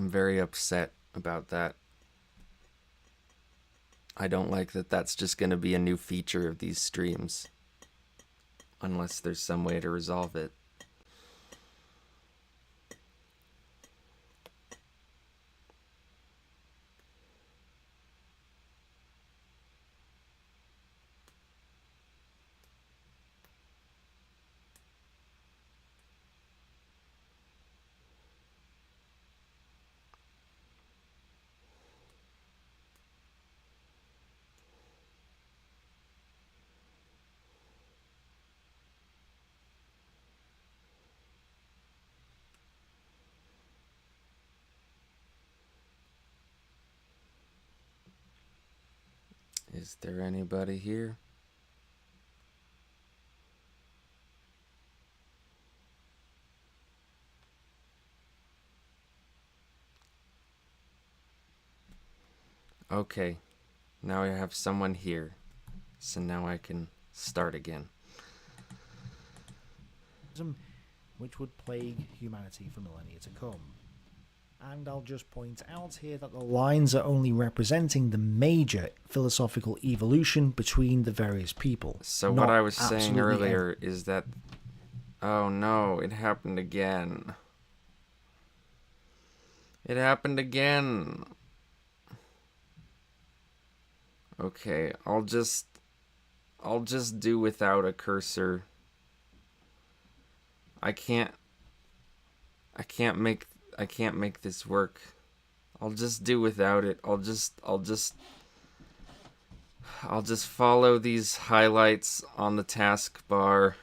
I'm very upset about that. I don't like that that's just going to be a new feature of these streams. Unless there's some way to resolve it. Is there anybody here? Okay, now I have someone here, so now I can start again. Which would plague humanity for millennia to come. And I'll just point out here that the lines are only representing the major philosophical evolution between the various people. So what I was saying earlier is that... Oh no, it happened again. It happened again. Okay, I'll just do without a cursor. I can't make this work. I'll just do without it. I'll just follow these highlights on the taskbar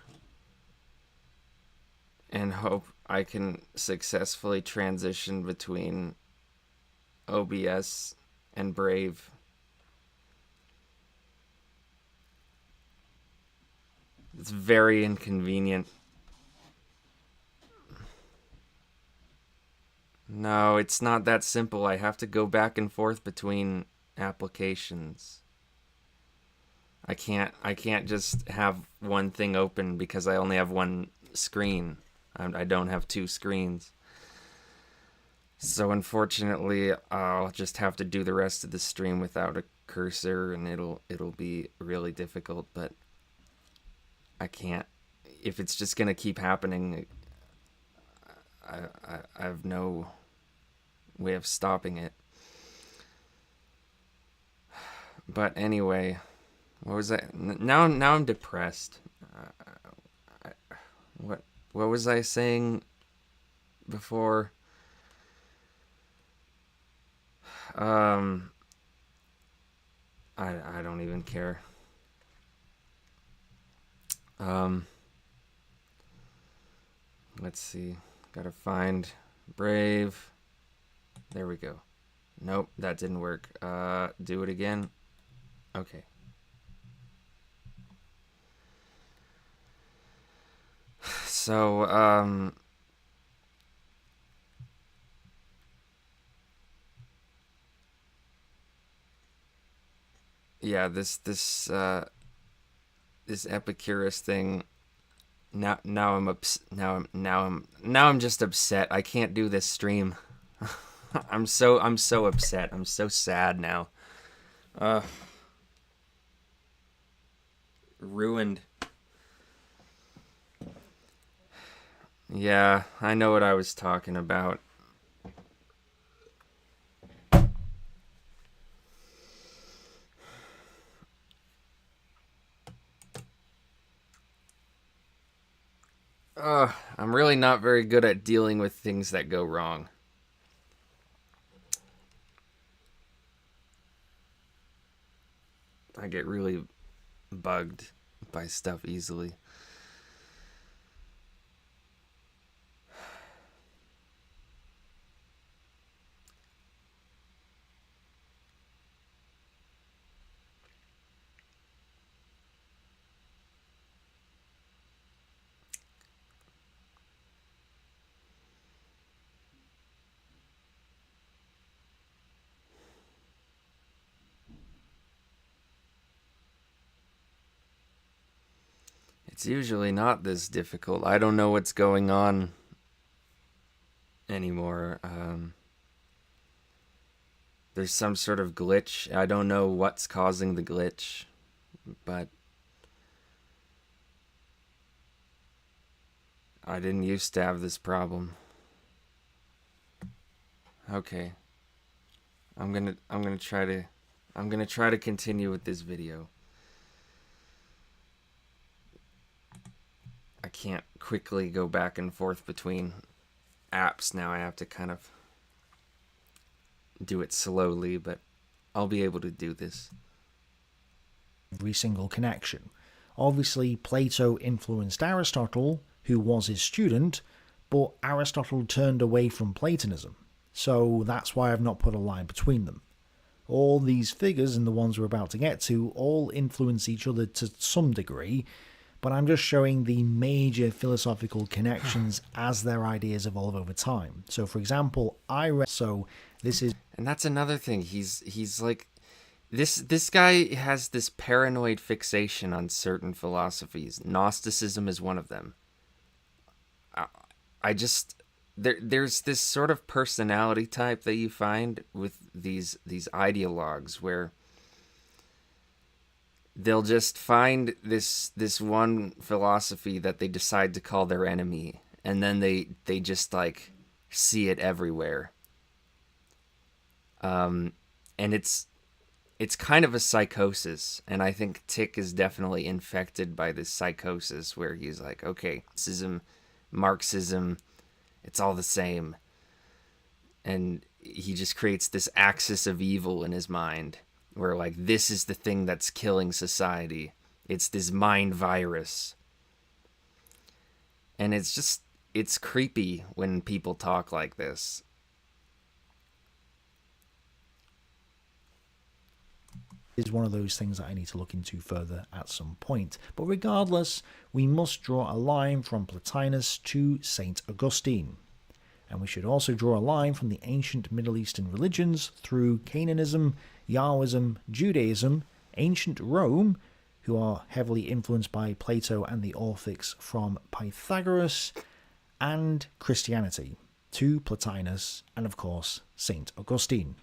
and hope I can successfully transition between OBS and Brave. It's very inconvenient. No, it's not that simple. I have to go back and forth between applications. I can't just have one thing open because I only have one screen. I don't have two screens. So unfortunately, I'll just have to do the rest of the stream without a cursor, and it'll be really difficult, but I can't. If it's just gonna keep happening, I have no way of stopping it. But anyway, what was I? Now I'm depressed. What was I saying before? I don't even care. Let's see. Gotta find Brave. There we go. Nope, that didn't work. Do it again. Okay. So, yeah, this Epicurus thing. Now I'm just upset. I can't do this stream. I'm so upset. I'm so sad now. Ruined. Yeah, I know what I was talking about. I'm really not very good at dealing with things that go wrong. I get really bugged by stuff easily. It's usually not this difficult. I don't know what's going on anymore. there's some sort of glitch. I don't know what's causing the glitch, but I didn't used to have this problem. Okay. I'm gonna try to continue with this video. I can't quickly go back and forth between apps now. I have to kind of do it slowly, but I'll be able to do this. Every single connection. Obviously, Plato influenced Aristotle, who was his student, but Aristotle turned away from Platonism. So that's why I've not put a line between them. All these figures, and the ones we're about to get to, all influence each other to some degree, but I'm just showing the major philosophical connections as their ideas evolve over time. So, for example, this is... And that's another thing. He's like... This guy has this paranoid fixation on certain philosophies. Gnosticism is one of them. There's this sort of personality type that you find with these ideologues where they'll just find this one philosophy that they decide to call their enemy, and then they just like see it everywhere. And it's kind of a psychosis, and I think Tick is definitely infected by this psychosis where he's like, okay, Marxism, it's all the same. And he just creates this axis of evil in his mind where, like, this is the thing that's killing society. It's this mind virus. And it's creepy when people talk like this. Is one of those things that I need to look into further at some point. But regardless, we must draw a line from Plotinus to St. Augustine. And we should also draw a line from the ancient Middle Eastern religions through Cananism, Yahwism, Judaism, ancient Rome, who are heavily influenced by Plato and the Orphics from Pythagoras, and Christianity, to Plotinus, and of course, St. Augustine.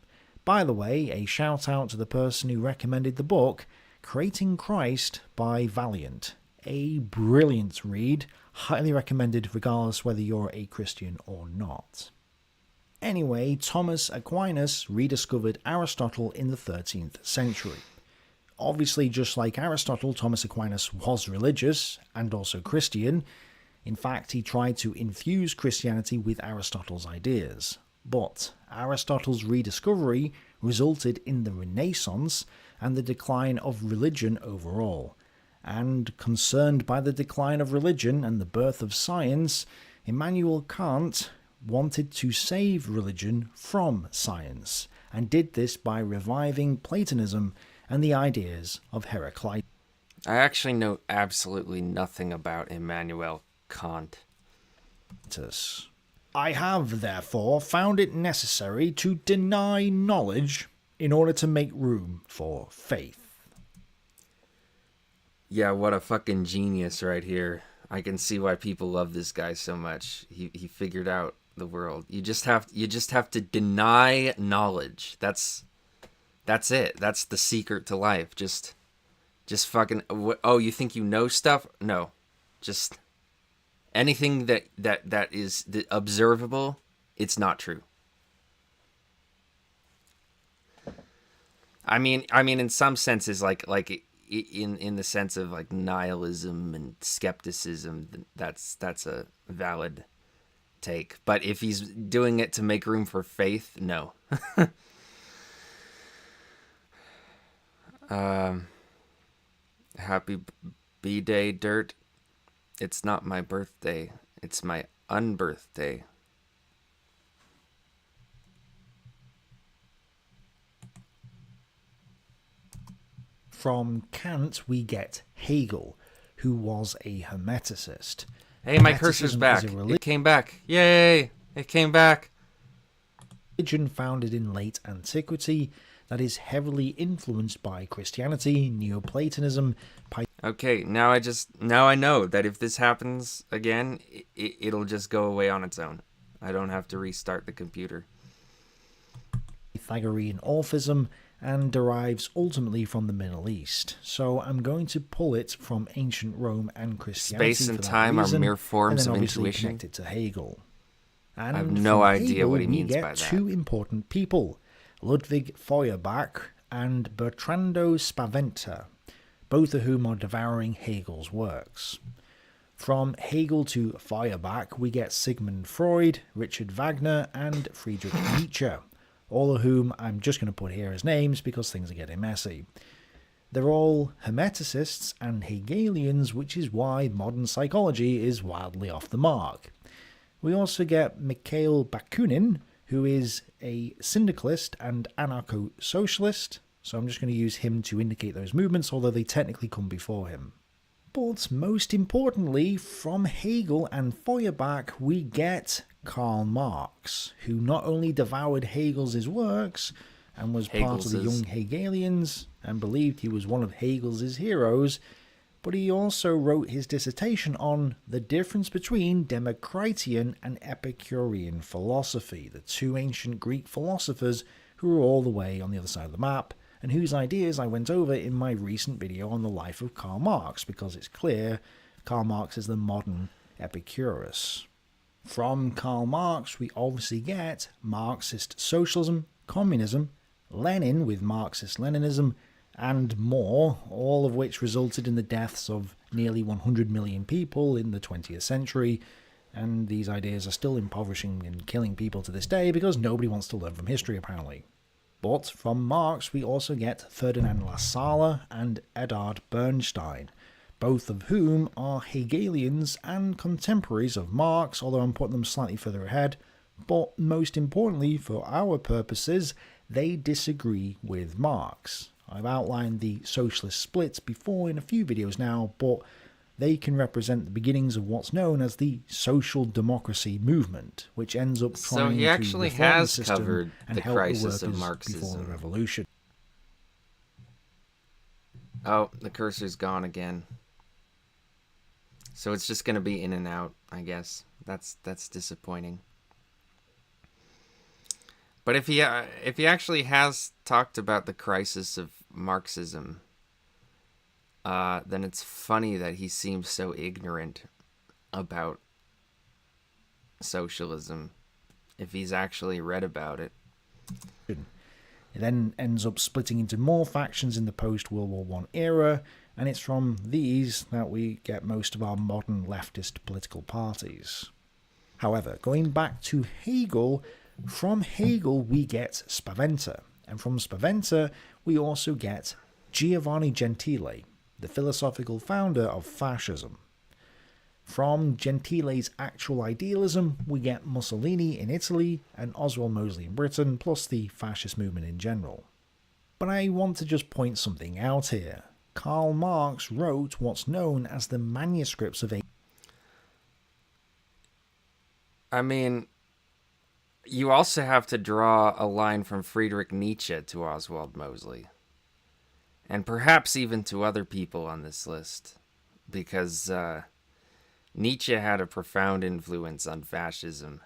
By the way, a shout out to the person who recommended the book, Creating Christ by Valiant. A brilliant read, highly recommended regardless whether you're a Christian or not. Anyway, Thomas Aquinas rediscovered Aristotle in the 13th century. Obviously, just like Aristotle, Thomas Aquinas was religious and also Christian. In fact, he tried to infuse Christianity with Aristotle's ideas. But Aristotle's rediscovery resulted in the Renaissance and the decline of religion overall. And concerned by the decline of religion and the birth of science, Immanuel Kant wanted to save religion from science, and did this by reviving Platonism and the ideas of Heraclitus. I actually know absolutely nothing about Immanuel Kant. I have, therefore, found it necessary to deny knowledge in order to make room for faith. Yeah, what a fucking genius right here. I can see why people love this guy so much. He figured out the world. You just have to deny knowledge. That's it. That's the secret to life. Just fucking... Oh, you think you know stuff? No. Just... anything that is observable, it's not true. I mean, in some senses, like in the sense of like nihilism and skepticism, that's a valid take. But if he's doing it to make room for faith, no. Happy B-Day, Dirt. It's not my birthday. It's my unbirthday. From Kant, we get Hegel, who was a Hermeticist. Hey, my cursor's back. It came back. Yay! It came back. Religion founded in late antiquity that is heavily influenced by Christianity, Neoplatonism. Okay, now I know that if this happens again, it'll just go away on its own. I don't have to restart the computer. Pythagorean orphism, and derives ultimately from the Middle East. So I'm going to pull it from ancient Rome and Christianity. Space and for that time reason, are mere forms and then of obviously intuition. connect it to Hegel. And I have no idea Hegel, what he we means get by that. two important people, Ludwig Feuerbach and Bertrando Spaventa, both of whom are devouring Hegel's works. From Hegel to Feuerbach, we get Sigmund Freud, Richard Wagner, and Friedrich Nietzsche, all of whom I'm just going to put here as names because things are getting messy. They're all Hermeticists and Hegelians, which is why modern psychology is wildly off the mark. We also get Mikhail Bakunin, who is a syndicalist and anarcho-socialist, so I'm just going to use him to indicate those movements, although they technically come before him. But most importantly, from Hegel and Feuerbach, we get Karl Marx, who not only devoured Hegel's works and was part of the young Hegelians and believed he was one of Hegel's heroes, but he also wrote his dissertation on the difference between Democritean and Epicurean philosophy, the two ancient Greek philosophers who were all the way on the other side of the map, and whose ideas I went over in my recent video on the life of Karl Marx, because it's clear Karl Marx is the modern Epicurus. From Karl Marx, we obviously get Marxist socialism, communism, Lenin with Marxist-Leninism, and more, all of which resulted in the deaths of nearly 100 million people in the 20th century, and these ideas are still impoverishing and killing people to this day because nobody wants to learn from history apparently. But from Marx we also get Ferdinand Lassalle and Edzard Bernstein, both of whom are Hegelians and contemporaries of Marx, although I'm putting them slightly further ahead, but most importantly for our purposes, they disagree with Marx. I've outlined the socialist splits before in a few videos now, but they can represent the beginnings of what's known as the social democracy movement, which ends up trying to reform the system and help the workers before the revolution. Oh, the cursor's gone again. So it's just going to be in and out, I guess. That's disappointing. But if he actually has talked about the crisis of Marxism, then it's funny that he seems so ignorant about socialism if he's actually read about it. It then ends up splitting into more factions in the post-World War I era, and it's from these that we get most of our modern leftist political parties. However, going back to Hegel, from Hegel we get Spaventa, and from Spaventa we also get Giovanni Gentile, the philosophical founder of fascism. From Gentile's actual idealism, we get Mussolini in Italy and Oswald Mosley in Britain, plus the fascist movement in general. But I want to just point something out here. Karl Marx wrote what's known as the manuscripts of I mean, you also have to draw a line from Friedrich Nietzsche to Oswald Mosley. And perhaps even to other people on this list. Because Nietzsche had a profound influence on fascism.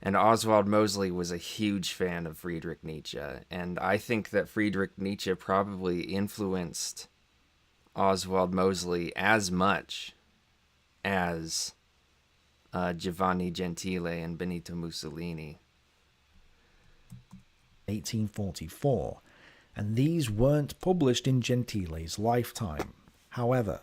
And Oswald Mosley was a huge fan of Friedrich Nietzsche. And I think that Friedrich Nietzsche probably influenced Oswald Mosley as much as Giovanni Gentile and Benito Mussolini. 1844, and these weren't published in Gentile's lifetime. However,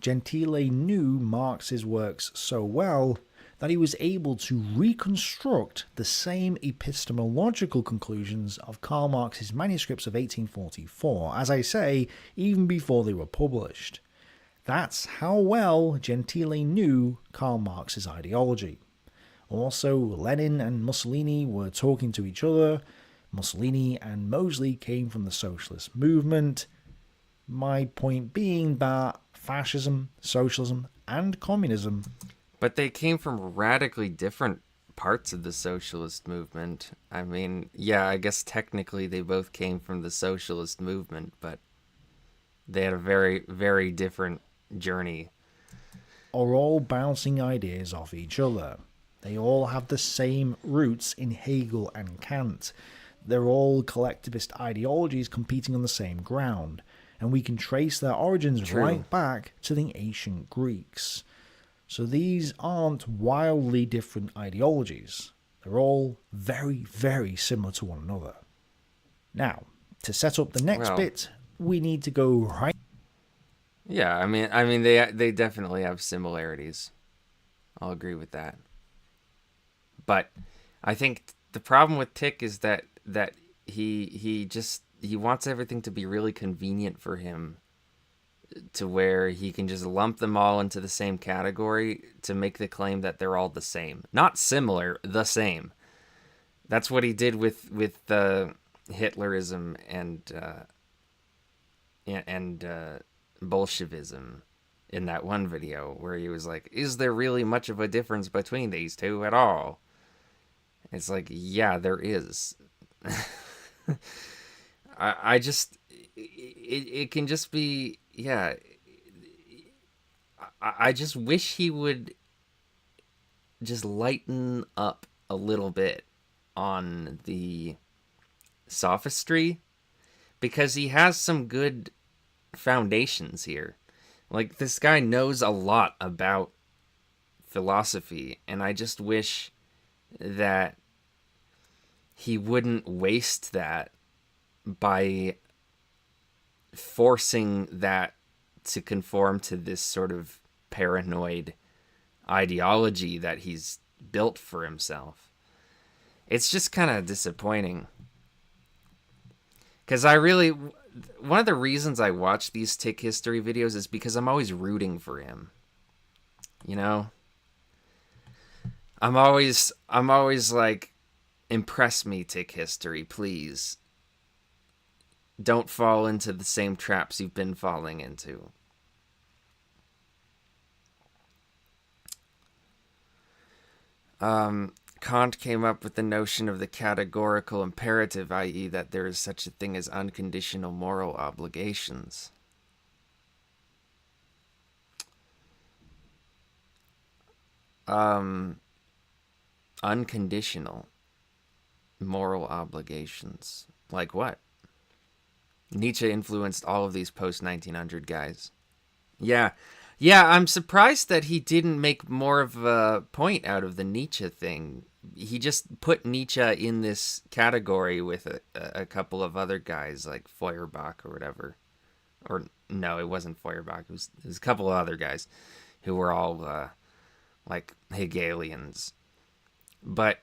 Gentile knew Marx's works so well that he was able to reconstruct the same epistemological conclusions of Karl Marx's manuscripts of 1844, as I say, even before they were published. That's how well Gentile knew Karl Marx's ideology. Also, Lenin and Mussolini were talking to each other. Mussolini and Mosley came from the socialist movement. My point being that fascism, socialism, and communism... But they came from radically different parts of the socialist movement. I mean, yeah, I guess technically they both came from the socialist movement, but they had a very, very different journey. Are all bouncing ideas off each other. They all have the same roots in Hegel and Kant. They're all collectivist ideologies competing on the same ground, and we can trace their origins right back to the ancient Greeks. So these aren't wildly different ideologies. They're all very, very similar to one another. Now, to set up the next bit, we need to go right. Yeah, I mean, they definitely have similarities. I'll agree with that. But I think the problem with Tick is that he wants everything to be really convenient for him, to where he can just lump them all into the same category to make the claim that they're all the same. Not similar, the same. That's what he did with Hitlerism and Bolshevism in that one video, where he was like, is there really much of a difference between these two at all? It's like, yeah, there is. I just, it can just be, yeah. I just wish he would just lighten up a little bit on the sophistry, because he has some good foundations here. Like, this guy knows a lot about philosophy, and I just wish that he wouldn't waste that by forcing that to conform to this sort of paranoid ideology that he's built for himself. It's just kind of disappointing. Because one of the reasons I watch these Tick history videos is because I'm always rooting for him. You know? I'm always like, impress me, Tick history, please. Don't fall into the same traps you've been falling into. Kant came up with the notion of the categorical imperative, i.e. that there is such a thing as unconditional moral obligations. Unconditional moral obligations. Like what? Nietzsche influenced all of these post-1900 guys. Yeah, I'm surprised that he didn't make more of a point out of the Nietzsche thing. He just put Nietzsche in this category with a couple of other guys, like Feuerbach or whatever. Or, no, it wasn't Feuerbach. It was a couple of other guys who were all, like, Hegelians. But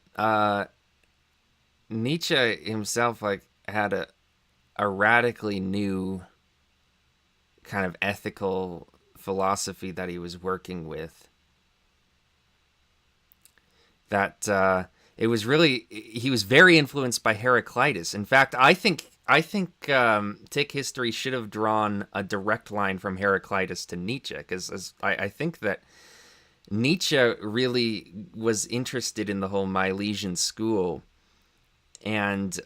Nietzsche himself, like, had a radically new kind of ethical philosophy that he was working with, that he was very influenced by Heraclitus. In fact, I think Tick history should have drawn a direct line from Heraclitus to Nietzsche, because I think that Nietzsche really was interested in the whole Milesian school, and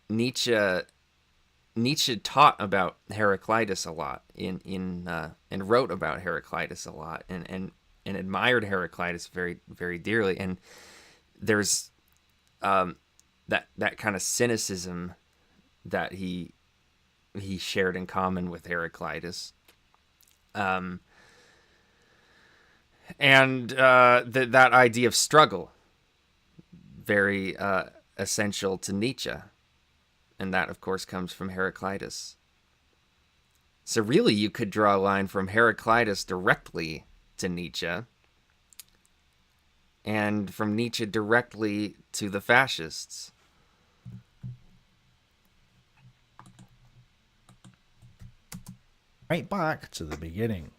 Nietzsche taught about Heraclitus a lot and wrote about Heraclitus a lot, and admired Heraclitus very, very dearly. And there's that kind of cynicism that he shared in common with Heraclitus, and that idea of struggle, very essential to Nietzsche. And that, of course, comes from Heraclitus. So really, you could draw a line from Heraclitus directly to Nietzsche, and from Nietzsche directly to the fascists. Right back to the beginning.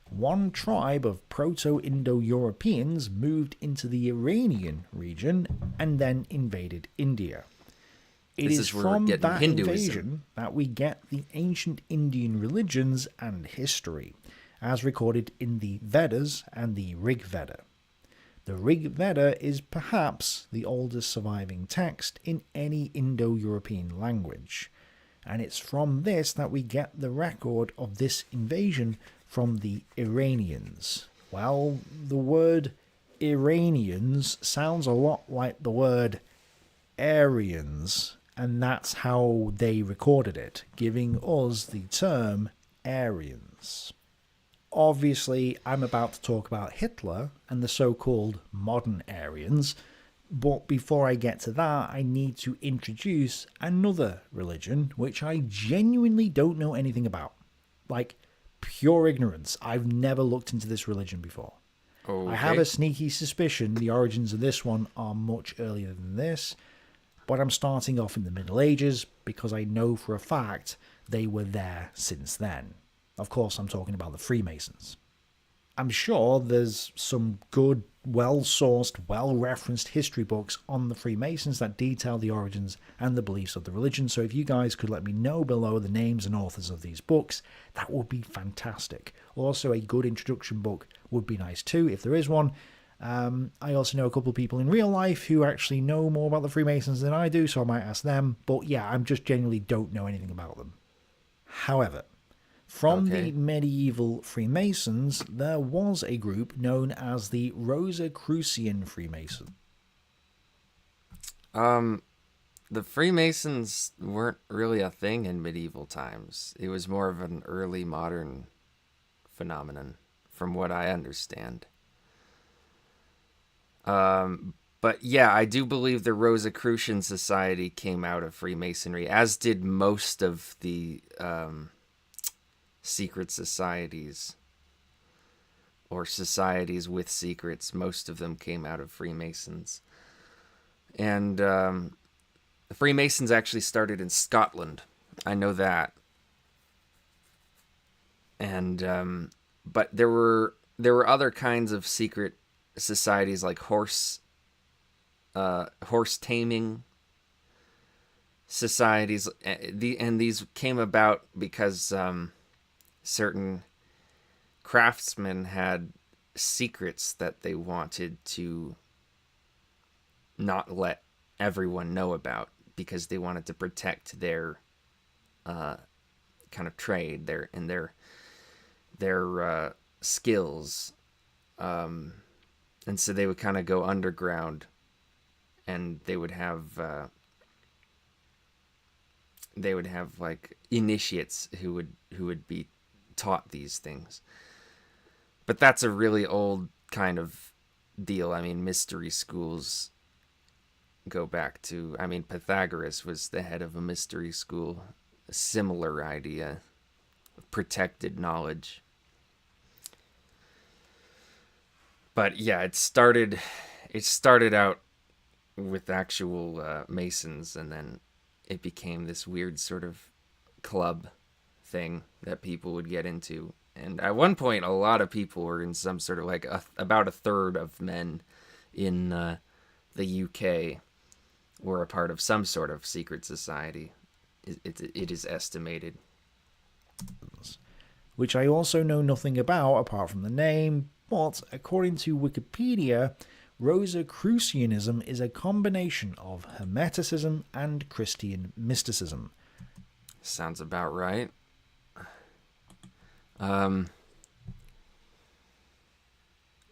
One tribe of Proto-Indo-Europeans moved into the Iranian region and then invaded India. It is from that invasion that we get the ancient Indian religions and history, as recorded in the Vedas and the Rig Veda. The Rig Veda is perhaps the oldest surviving text in any Indo-European language, and it's from this that we get the record of this invasion from the Iranians. Well, the word Iranians sounds a lot like the word Aryans, and that's how they recorded it, giving us the term Aryans. Obviously, I'm about to talk about Hitler and the so-called modern Aryans, but before I get to that, I need to introduce another religion which I genuinely don't know anything about. Like, pure ignorance. I've never looked into this religion before. Okay. I have a sneaky suspicion the origins of this one are much earlier than this, but I'm starting off in the Middle Ages because I know for a fact they were there since then. Of course, I'm talking about the Freemasons. I'm sure there's some good, well-sourced, well-referenced history books on the Freemasons that detail the origins and the beliefs of the religion, so if you guys could let me know below the names and authors of these books, that would be fantastic. Also, a good introduction book would be nice too, if there is one. I also know a couple of people in real life who actually know more about the Freemasons than I do, so I might ask them, but yeah, I just genuinely don't know anything about them. However, from the medieval Freemasons, there was a group known as the Rosicrucian Freemasons. The Freemasons weren't really a thing in medieval times. It was more of an early modern phenomenon, from what I understand. But yeah, I do believe the Rosicrucian Society came out of Freemasonry, as did most of the secret societies or societies with secrets. Most of them came out of Freemasons. And the Freemasons actually started in Scotland. I know that. And but there were other kinds of secret societies like horse taming societies, and these came about because certain craftsmen had secrets that they wanted to not let everyone know about because they wanted to protect their kind of trade, their skills, and so they would kind of go underground, and they would have like initiates who would be taught these things. But that's a really old kind of deal. I mean, mystery schools go back to, I mean, Pythagoras was the head of a mystery school. A similar idea, protected knowledge. But yeah, it started out with actual Masons, and then it became this weird sort of club thing that people would get into. And at one point, a lot of people were in some sort of like about a third of men in the UK were a part of some sort of secret society. It is estimated. Which I also know nothing about apart from the name, but according to Wikipedia, Rosicrucianism is a combination of Hermeticism and Christian mysticism. Sounds about right. An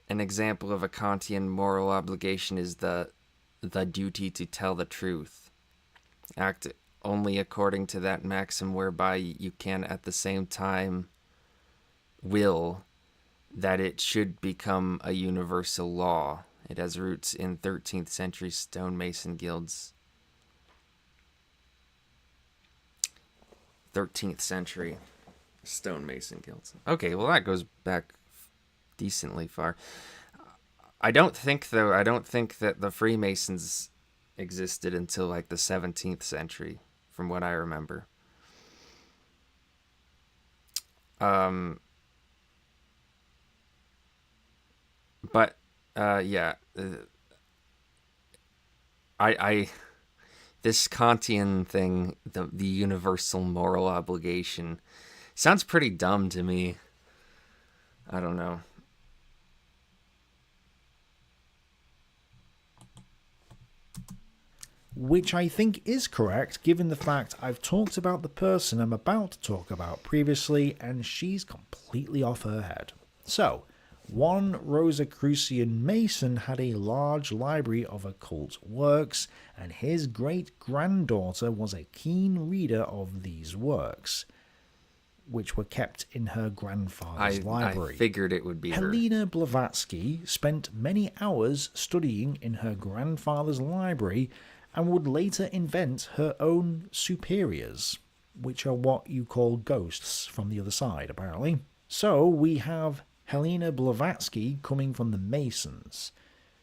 example of a Kantian moral obligation is the duty to tell the truth. Act only according to that maxim whereby you can at the same time will that it should become a universal law. It has roots in 13th century stonemason guilds. 13th century stonemason guilds. Okay, well that goes back decently far. I don't think that the Freemasons existed until like the 17th century, from what I remember. But yeah, I this Kantian thing, the universal moral obligation, sounds pretty dumb to me. I don't know. Which I think is correct, given the fact I've talked about the person I'm about to talk about previously, and she's completely off her head. So, One Rosicrucian Mason had a large library of occult works, and his great-granddaughter was a keen reader of these works, which were kept in her grandfather's library. I figured it would be her. Helena Blavatsky spent many hours studying in her grandfather's library and would later invent her own superiors, which are what you call ghosts from the other side, apparently. So we have Helena Blavatsky coming from the Masons.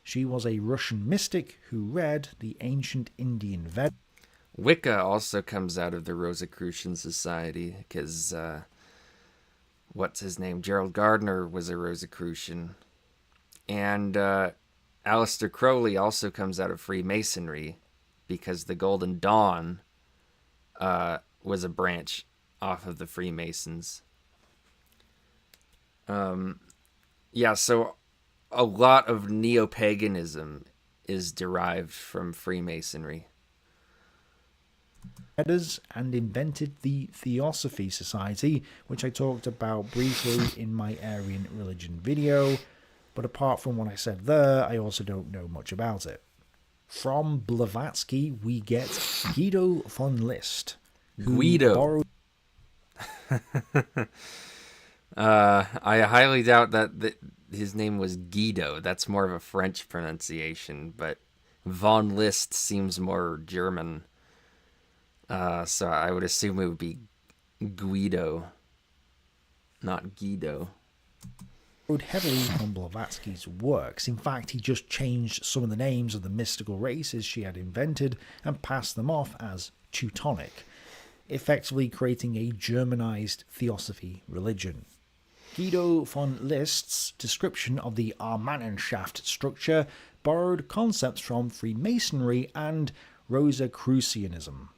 She was a Russian mystic who read the ancient Indian Vedas. Wicca also comes out of the Rosicrucian Society, because, what's his name? Gerald Gardner was a Rosicrucian. And Aleister Crowley also comes out of Freemasonry, because the Golden Dawn was a branch off of the Freemasons. Yeah, so a lot of neo-paganism is derived from Freemasonry. And invented the Theosophy Society, which I talked about briefly in my Aryan religion video, but apart from what I said there, I also don't know much about it. From Blavatsky, we get Guido von List. Guido. I highly doubt that his name was Guido. That's more of a French pronunciation, but von List seems more German. So I would assume it would be Guido, not Guido. Heavily from Blavatsky's works. In fact, he just changed some of the names of the mystical races she had invented and passed them off as Teutonic, effectively creating a Germanized Theosophy religion. Guido von List's description of the Armannenschaft structure borrowed concepts from Freemasonry and Rosicrucianism.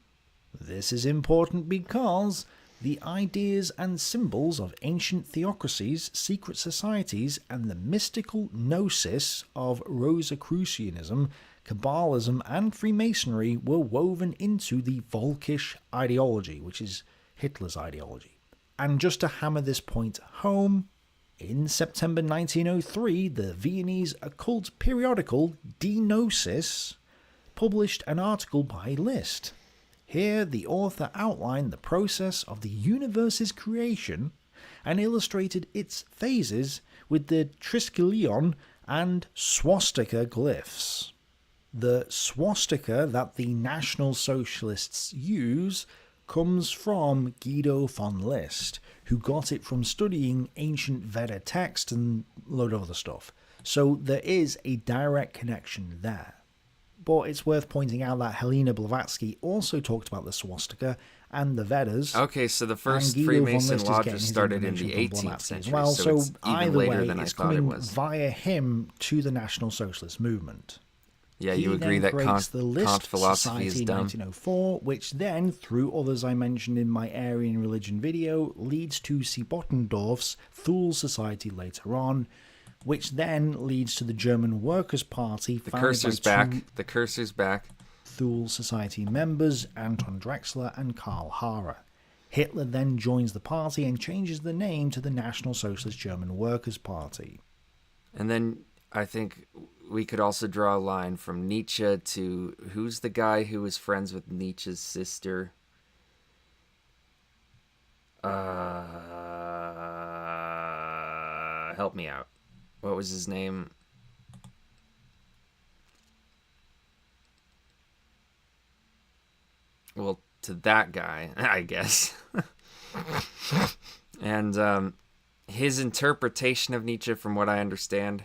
This is important because the ideas and symbols of ancient theocracies, secret societies, and the mystical gnosis of Rosicrucianism, Kabbalism, and Freemasonry were woven into the Volkisch ideology, which is Hitler's ideology. And just to hammer this point home, in September 1903, the Viennese occult periodical Die Gnosis published an article by List. Here, the author outlined the process of the universe's creation and illustrated its phases with the triskelion and swastika glyphs. The swastika that the National Socialists use comes from Guido von List, who got it from studying ancient Veda text and a load of other stuff. So there is a direct connection there. But it's worth pointing out that Helena Blavatsky also talked about the swastika and the Vedas. Okay, so the first Freemason lodges started in the 18th century, well, so it's even later way, than I it's thought it coming was. via him to the National Socialist movement. Yeah, you agree that Kant philosophy is dumb? 1904, which then, through others I mentioned in my Aryan religion video, leads to Siebottendorf's Thule Society later on, which then leads to the German Workers' Party. The cursor's back. The cursor's back. Thule Society members, Anton Drexler and Karl Hara. Hitler then joins the party and changes the name to the National Socialist German Workers' Party. And then I think we could also draw a line from Nietzsche to who's the guy who was friends with Nietzsche's sister? Help me out. What was his name? Well, to that guy, I guess. And his interpretation of Nietzsche, from what I understand,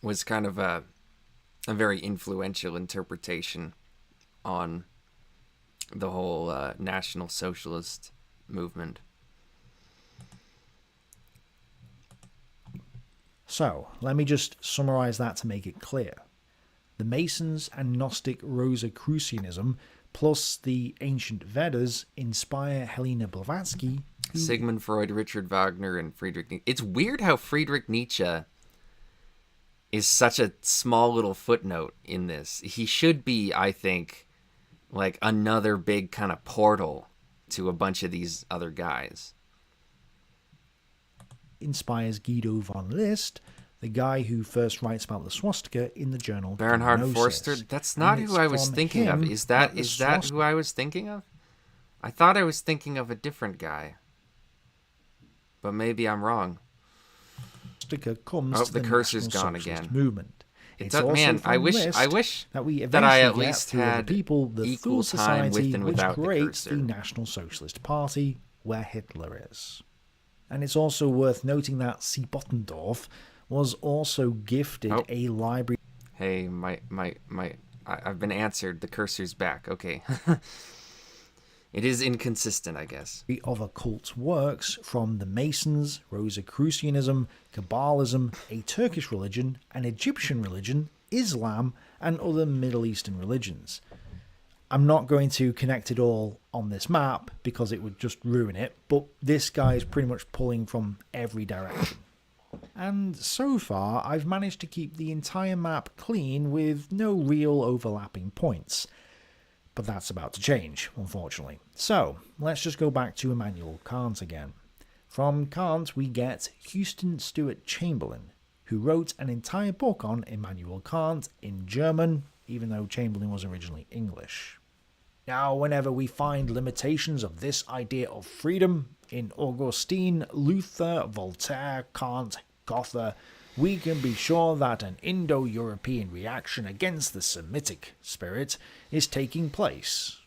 was kind of a very influential interpretation on the whole National Socialist movement. So, let me just summarize that to make it clear. The Masons and Gnostic Rosicrucianism plus the ancient Vedas inspire Helena Blavatsky. Sigmund Freud, Richard Wagner, and Friedrich Nietzsche. It's weird how Friedrich Nietzsche is such a small little footnote in this. He should be, I think, like another big kind of portal to a bunch of these other guys. Inspires Guido von List, the guy who first writes about the swastika in the journal Bernhard Diagnosis. Forster? That's not And who I it's was from thinking of. him Is that the who I was thinking of? I thought I was thinking of a different guy. But maybe I'm wrong. swastika comes Oh, to the cursor's National gone Socialist again. movement. It's also man, from I wish List that we that I at eventually get least through other had people the equal Thule time Society, with and which without the creates cursor. the National Socialist Party, where Hitler is. And it's also worth noting that C. Bottendorf was also gifted a library. Hey, I've been answered. The cursor's back. Okay. It is inconsistent, I guess. Of occult works from the Masons, Rosicrucianism, Kabbalism, a Turkish religion, an Egyptian religion, Islam, and other Middle Eastern religions. I'm not going to connect it all on this map because it would just ruin it, but this guy is pretty much pulling from every direction. And so far, I've managed to keep the entire map clean with no real overlapping points. But that's about to change, unfortunately. So, let's just go back to Immanuel Kant again. From Kant, we get Houston Stewart Chamberlain, who wrote an entire book on Immanuel Kant in German, even though Chamberlain was originally English. Now, whenever we find limitations of this idea of freedom in Augustine, Luther, Voltaire, Kant, Goethe, we can be sure that an Indo-European reaction against the Semitic spirit is taking place.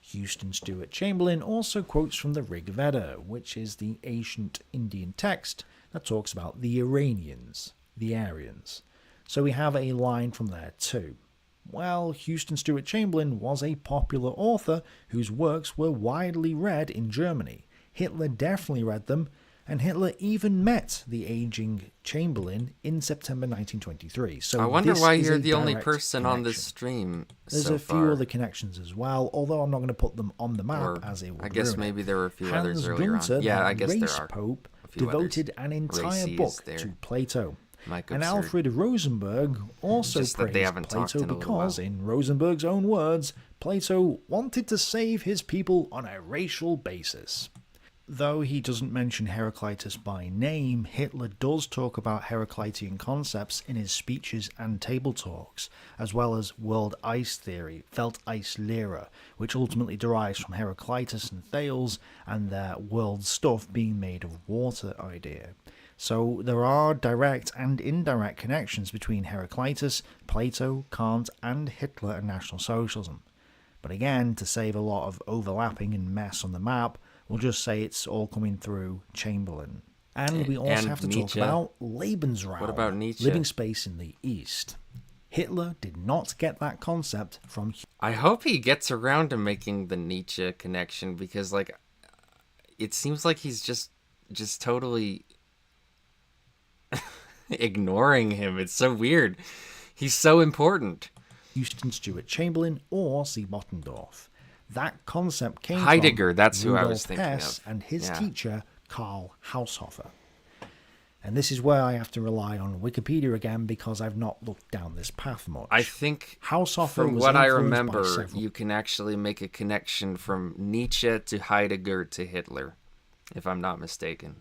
Houston Stewart Chamberlain also quotes from the Rig Veda, which is the ancient Indian text that talks about the Iranians, the Aryans. So we have a line from there too. Well, Houston Stewart Chamberlain was a popular author whose works were widely read in Germany. Hitler definitely read them, and Hitler even met the aging Chamberlain in September 1923. So I wonder why you're the only direct person connection. on this stream There's so a few far. other connections as well, although I'm not going to put them on the map Or, as it would I guess ruin maybe it. there were a few Hans others earlier Gunther, on. Yeah, the I guess there race are. Pope, A few devoted others. an entire Races book there. to Plato. Mike And absurd. Alfred Rosenberg also Just that they praised haven't talked Plato in a little because, while. in Rosenberg's own words, Plato wanted to save his people on a racial basis. Though he doesn't mention Heraclitus by name, Hitler does talk about Heraclitean concepts in his speeches and table talks, as well as world ice theory, Welteislehre, which ultimately derives from Heraclitus and Thales and their world stuff being made of water idea. So there are direct and indirect connections between Heraclitus, Plato, Kant, and Hitler and National Socialism. But again, to save a lot of overlapping and mess on the map, we'll just say it's all coming through Chamberlain. And we also and have to Nietzsche. talk about Lebensraum, What about Nietzsche? living space in the East. Hitler did not get that concept from... I hope he gets around to making the Nietzsche connection, because, like, it seems like he's just totally ignoring him. It's so weird. He's so important. Houston Stewart Chamberlain or C. Bottendorf. That concept came Heidegger, from that's who I was Rudolf thinking Hess of. and his Yeah. teacher, Karl Haushofer. And this is where I have to rely on Wikipedia again because I've not looked down this path much. I think, Haushofer from was what I influenced by remember, several you can actually make a connection from Nietzsche to Heidegger to Hitler, if I'm not mistaken.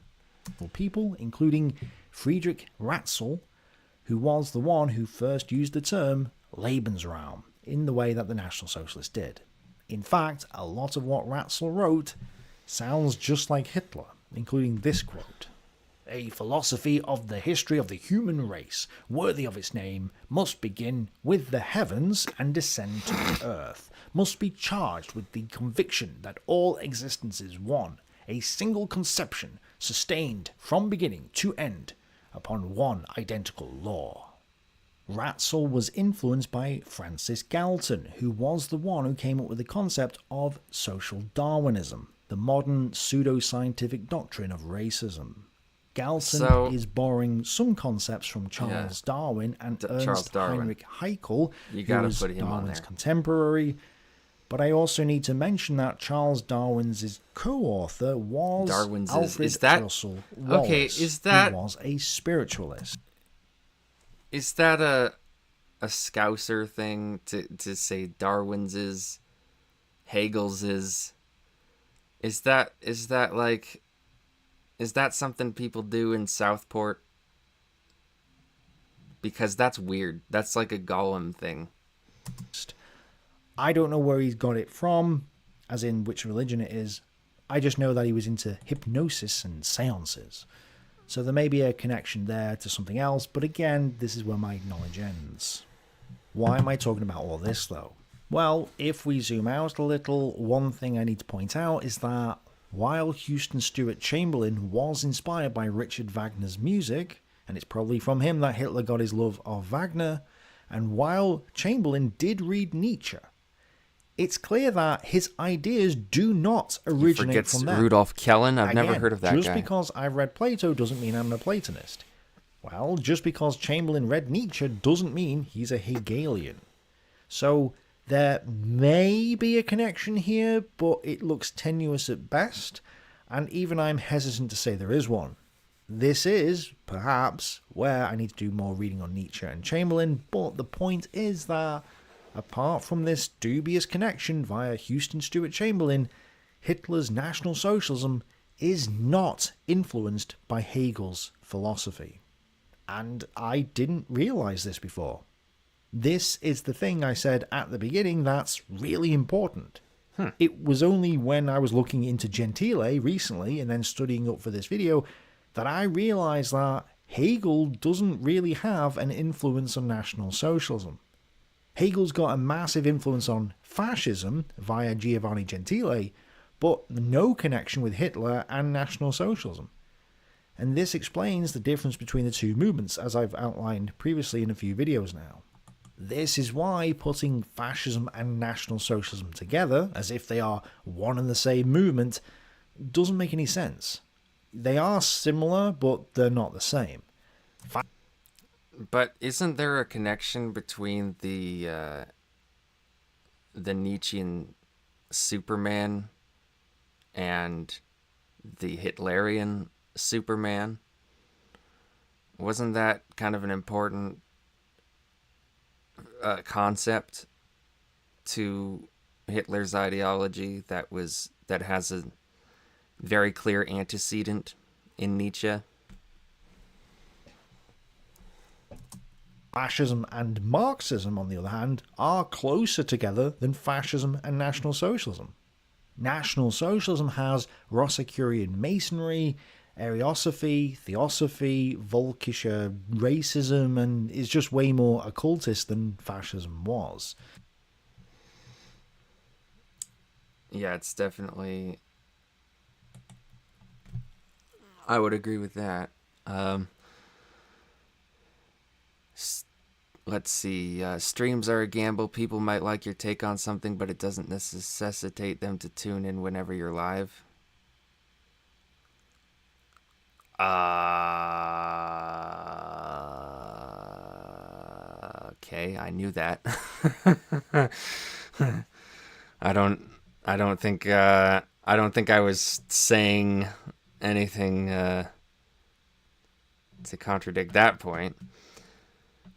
people, including Friedrich Ratzel, who was the one who first used the term Lebensraum in the way that the National Socialists did. In fact, a lot of what Ratzel wrote sounds just like Hitler, including this quote. A philosophy of the history of the human race, worthy of its name, must begin with the heavens and descend to the earth, must be charged with the conviction that all existence is one, a single conception, sustained from beginning to end upon one identical law. Ratzel was influenced by Francis Galton, who was the one who came up with the concept of social Darwinism, the modern pseudo-scientific doctrine of racism. Galton is borrowing some concepts from Charles Darwin and Ernst Heinrich Haeckel, who was Darwin's contemporary. But I also need to mention that Charles Darwin's co-author was Alfred Russel Wallace, who was a spiritualist. Is that a Scouser thing to say Darwin's is, Hegel's is is that something people do in Southport? Because that's weird. That's like a Gollum thing. I don't know where he's got it from, as in which religion it is. I just know that he was into hypnosis and seances. So there may be a connection there to something else, but again, this is where my knowledge ends. Why am I talking about all this, though? Well, if we zoom out a little, one thing I need to point out is that while Houston Stewart Chamberlain was inspired by Richard Wagner's music, and it's probably from him that Hitler got his love of Wagner, and while Chamberlain did read Nietzsche, it's clear that his ideas do not originate from them. Rudolf Kellen? I've never heard of that just guy. Just because I've read Plato doesn't mean I'm a Platonist. Well, just because Chamberlain read Nietzsche doesn't mean he's a Hegelian. So there may be a connection here, but it looks tenuous at best, and even I'm hesitant to say there is one. This is, perhaps, where I need to do more reading on Nietzsche and Chamberlain, but the point is that apart from this dubious connection via Houston Stewart Chamberlain, Hitler's National Socialism is not influenced by Hegel's philosophy. And I didn't realise this before. This is the thing I said at the beginning that's really important. It was only when I was looking into Gentile recently and then studying up for this video that I realised that Hegel doesn't really have an influence on National Socialism. Hegel's got a massive influence on fascism via Giovanni Gentile, but no connection with Hitler and National Socialism. And this explains the difference between the two movements, as I've outlined previously in a few videos now. This is why putting fascism and National Socialism together, as if they are one and the same movement, doesn't make any sense. They are similar, but they're not the same. But isn't there a connection between the Nietzschean Superman and the Hitlerian Superman? Wasn't that kind of an important concept to Hitler's ideology that has a very clear antecedent in Nietzsche? Fascism and Marxism, on the other hand, are closer together than fascism and National Socialism. National Socialism has Rosicrucian Masonry, Ariosophy, Theosophy, Volkischer racism, and is just way more occultist than fascism was. Yeah, it's definitely... I would agree with that. Let's see. Streams are a gamble. People might like your take on something, but it doesn't necessitate them to tune in whenever you're live. Okay, I knew that. I don't think I was saying anything to contradict that point.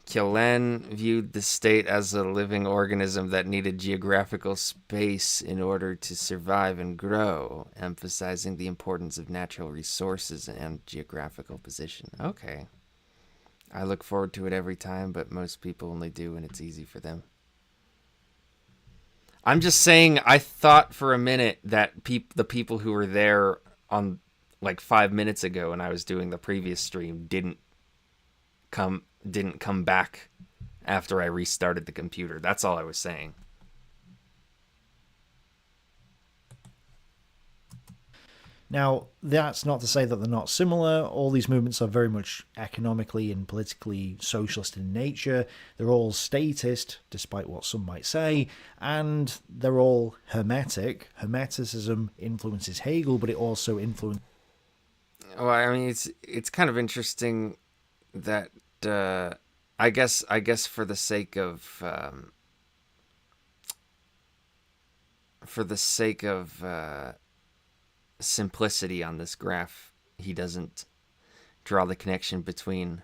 Kellen viewed the state as a living organism that needed geographical space in order to survive and grow, emphasizing the importance of natural resources and geographical position. Okay. I look forward to it every time, but most people only do when it's easy for them. I'm just saying, I thought for a minute that the people who were there on like 5 minutes ago when I was doing the previous stream didn't come back after I restarted the computer. That's all I was saying. Now, that's not to say that they're not similar. All these movements are very much economically and politically socialist in nature. They're all statist, despite what some might say, and they're all hermetic. Hermeticism influences Hegel, but it also influences... Well, I mean, it's kind of interesting that I guess for the sake of simplicity on this graph, he doesn't draw the connection between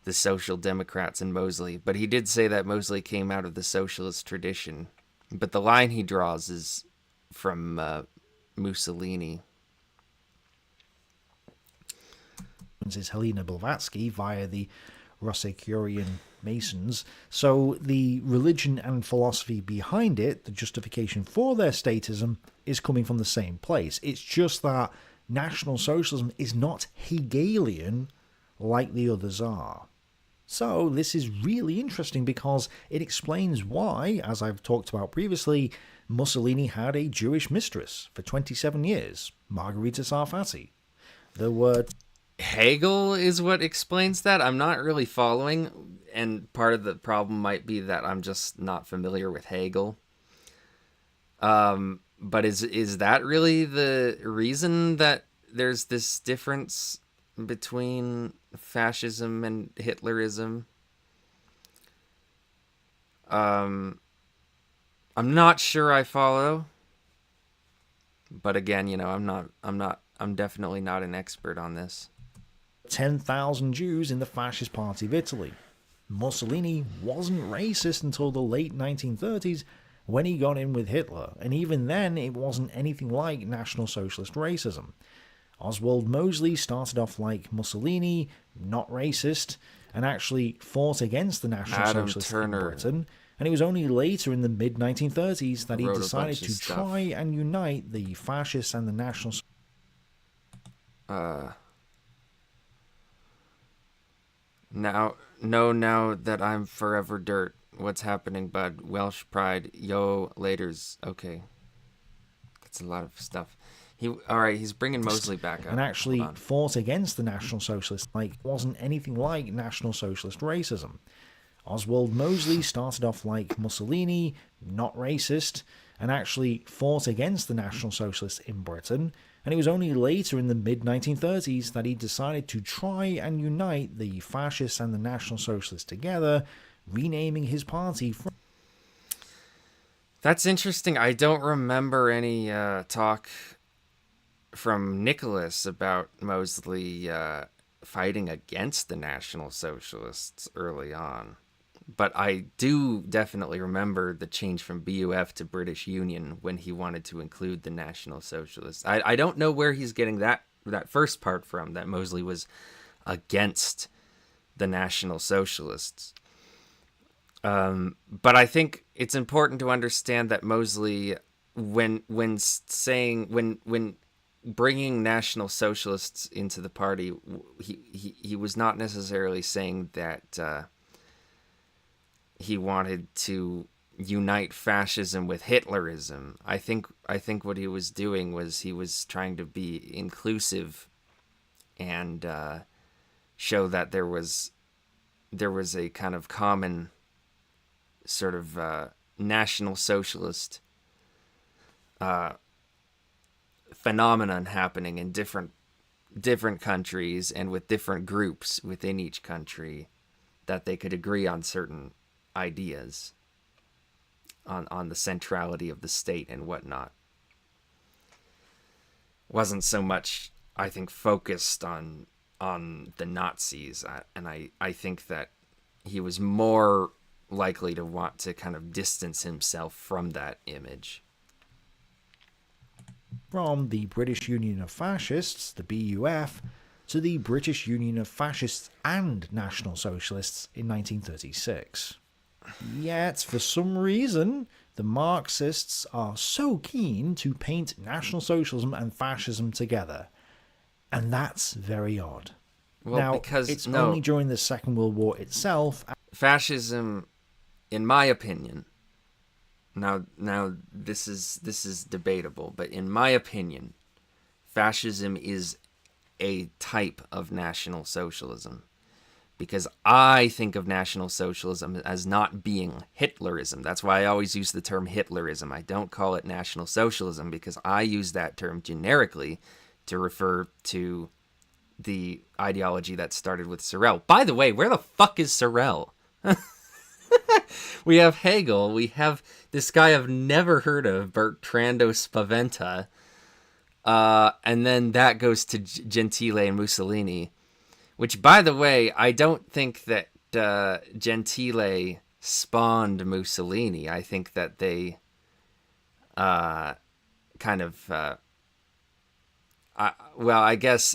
the Social Democrats and Mosley, but he did say that Mosley came out of the socialist tradition. But the line he draws is from Mussolini. Is Helena Blavatsky via the Rosicrucian Masons. So the religion and philosophy behind it, the justification for their statism, is coming from the same place. It's just that National Socialism is not Hegelian like the others are. So this is really interesting because it explains why, as I've talked about previously, Mussolini had a Jewish mistress for 27 years, Margherita Sarfatti. There were... Hegel is what explains that. I'm not really following, and part of the problem might be that I'm just not familiar with Hegel. But is that really the reason that there's this difference between fascism and Hitlerism? I'm not sure I follow. But again, I'm definitely not an expert on this. 10,000 Jews in the Fascist Party of Italy. Mussolini wasn't racist until the late 1930s when he got in with Hitler, and even then it wasn't anything like National Socialist racism. Oswald Mosley started off like Mussolini, not racist, and actually fought against the National Socialists in Britain, and it was only later in the mid-1930s that he decided to try and unite the fascists and the National Now that I'm forever dirt. What's happening, bud? Welsh pride. Yo, laters. Okay. That's a lot of stuff. Alright, he's bringing Mosley back up. And actually fought against the National Socialists like wasn't anything like National Socialist racism. Oswald Mosley started off like Mussolini, not racist, and actually fought against the National Socialists in Britain, and it was only later in the mid-1930s that he decided to try and unite the fascists and the National Socialists together, renaming his party from... That's interesting. I don't remember any talk from Nicholas about Mosley fighting against the National Socialists early on. But I do definitely remember the change from BUF to British Union when he wanted to include the National Socialists. I don't know where he's getting that first part from, that Mosley was against the National Socialists. But I think it's important to understand that Mosley, when bringing National Socialists into the party, he was not necessarily saying that he wanted to unite fascism with Hitlerism. I think what he was doing was he was trying to be inclusive and show that there was a kind of common sort of National Socialist phenomenon happening in different countries and with different groups within each country, that they could agree on certain ideas on the centrality of the state and whatnot. Wasn't so much, I think, focused on the Nazis, and I think that he was more likely to want to kind of distance himself from that image. From the British Union of Fascists, the BUF, to the British Union of Fascists and National Socialists in 1936. Yet, for some reason, the Marxists are so keen to paint National Socialism and Fascism together. And that's very odd. Well, now, because it's only during the Second World War itself... Fascism, in my opinion... Now this is debatable, but in my opinion, fascism is a type of National Socialism. Because I think of National Socialism as not being Hitlerism. That's why I always use the term Hitlerism. I don't call it National Socialism because I use that term generically to refer to the ideology that started with Sorel. By the way, where the fuck is Sorel? We have Hegel. We have this guy I've never heard of, Bertrando Spaventa. And then that goes to Gentile and Mussolini. Which, by the way, I don't think that Gentile spawned Mussolini. I think that they kind of well, I guess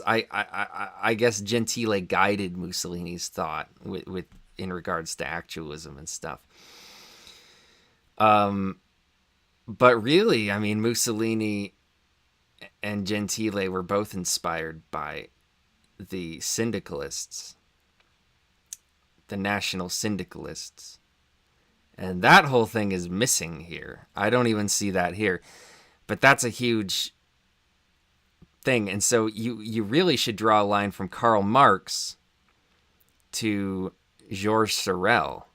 Gentile guided Mussolini's thought with in regards to actualism and stuff. But really, I mean, Mussolini and Gentile were both inspired by the syndicalists, the national syndicalists. And that whole thing is missing here. I don't even see that here. But that's a huge thing. And so you really should draw a line from Karl Marx to Georges Sorel.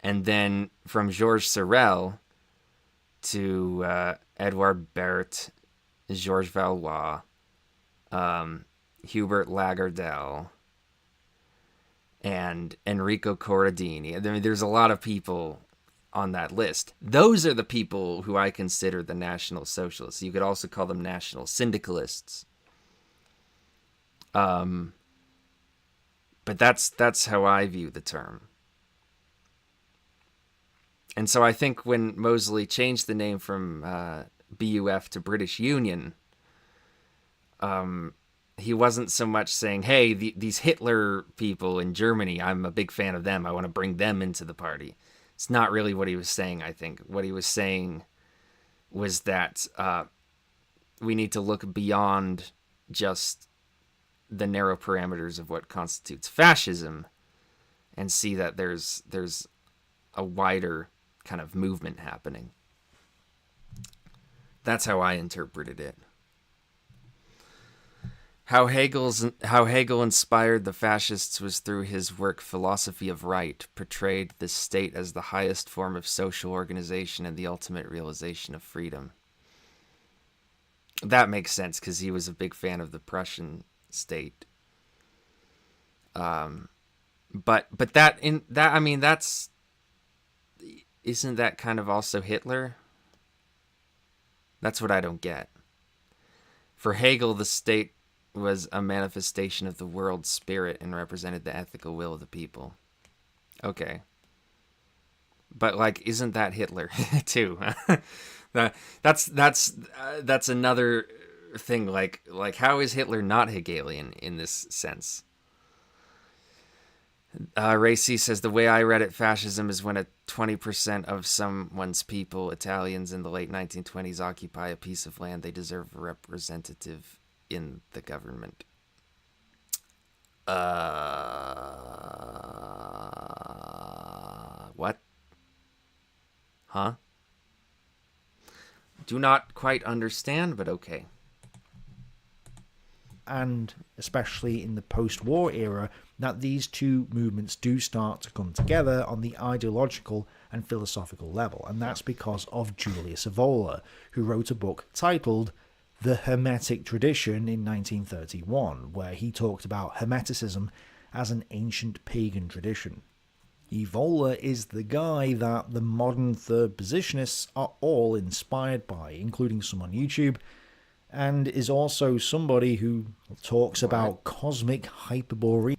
And then from Georges Sorel to Edouard Barrett, Georges Valois, Hubert Lagardelle, and Enrico Corradini. I mean, there's a lot of people on that list. Those are the people who I consider the National Socialists. You could also call them National Syndicalists. But that's how I view the term. And so I think when Mosley changed the name from BUF to British Union, he wasn't so much saying, hey, these Hitler people in Germany, I'm a big fan of them. I want to bring them into the party. It's not really what he was saying, I think. What he was saying was that we need to look beyond just the narrow parameters of what constitutes fascism and see that there's a wider kind of movement happening. That's how I interpreted it. How Hegel inspired the fascists was through his work Philosophy of Right, portrayed the state as the highest form of social organization and the ultimate realization of freedom. That makes sense because he was a big fan of the Prussian state. But I mean, that's, isn't that kind of also Hitler? That's what I don't get. For Hegel, the state was a manifestation of the world spirit and represented the ethical will of the people. Okay. But like, isn't that Hitler too? That's another thing. Like how is Hitler not Hegelian in this sense? Racy says, the way I read it, fascism is when 20% of someone's people, Italians in the late 1920s, occupy a piece of land they deserve a representative in the government. What? Huh? Do not quite understand, but okay. And especially in the post-war era, that these two movements do start to come together on the ideological and philosophical level. And that's because of Julius Iola, who wrote a book titled The Hermetic Tradition in 1931, where he talked about Hermeticism as an ancient pagan tradition. Iola is the guy that the modern third positionists are all inspired by, including some on YouTube, and is also somebody who talks about cosmic hyperborea.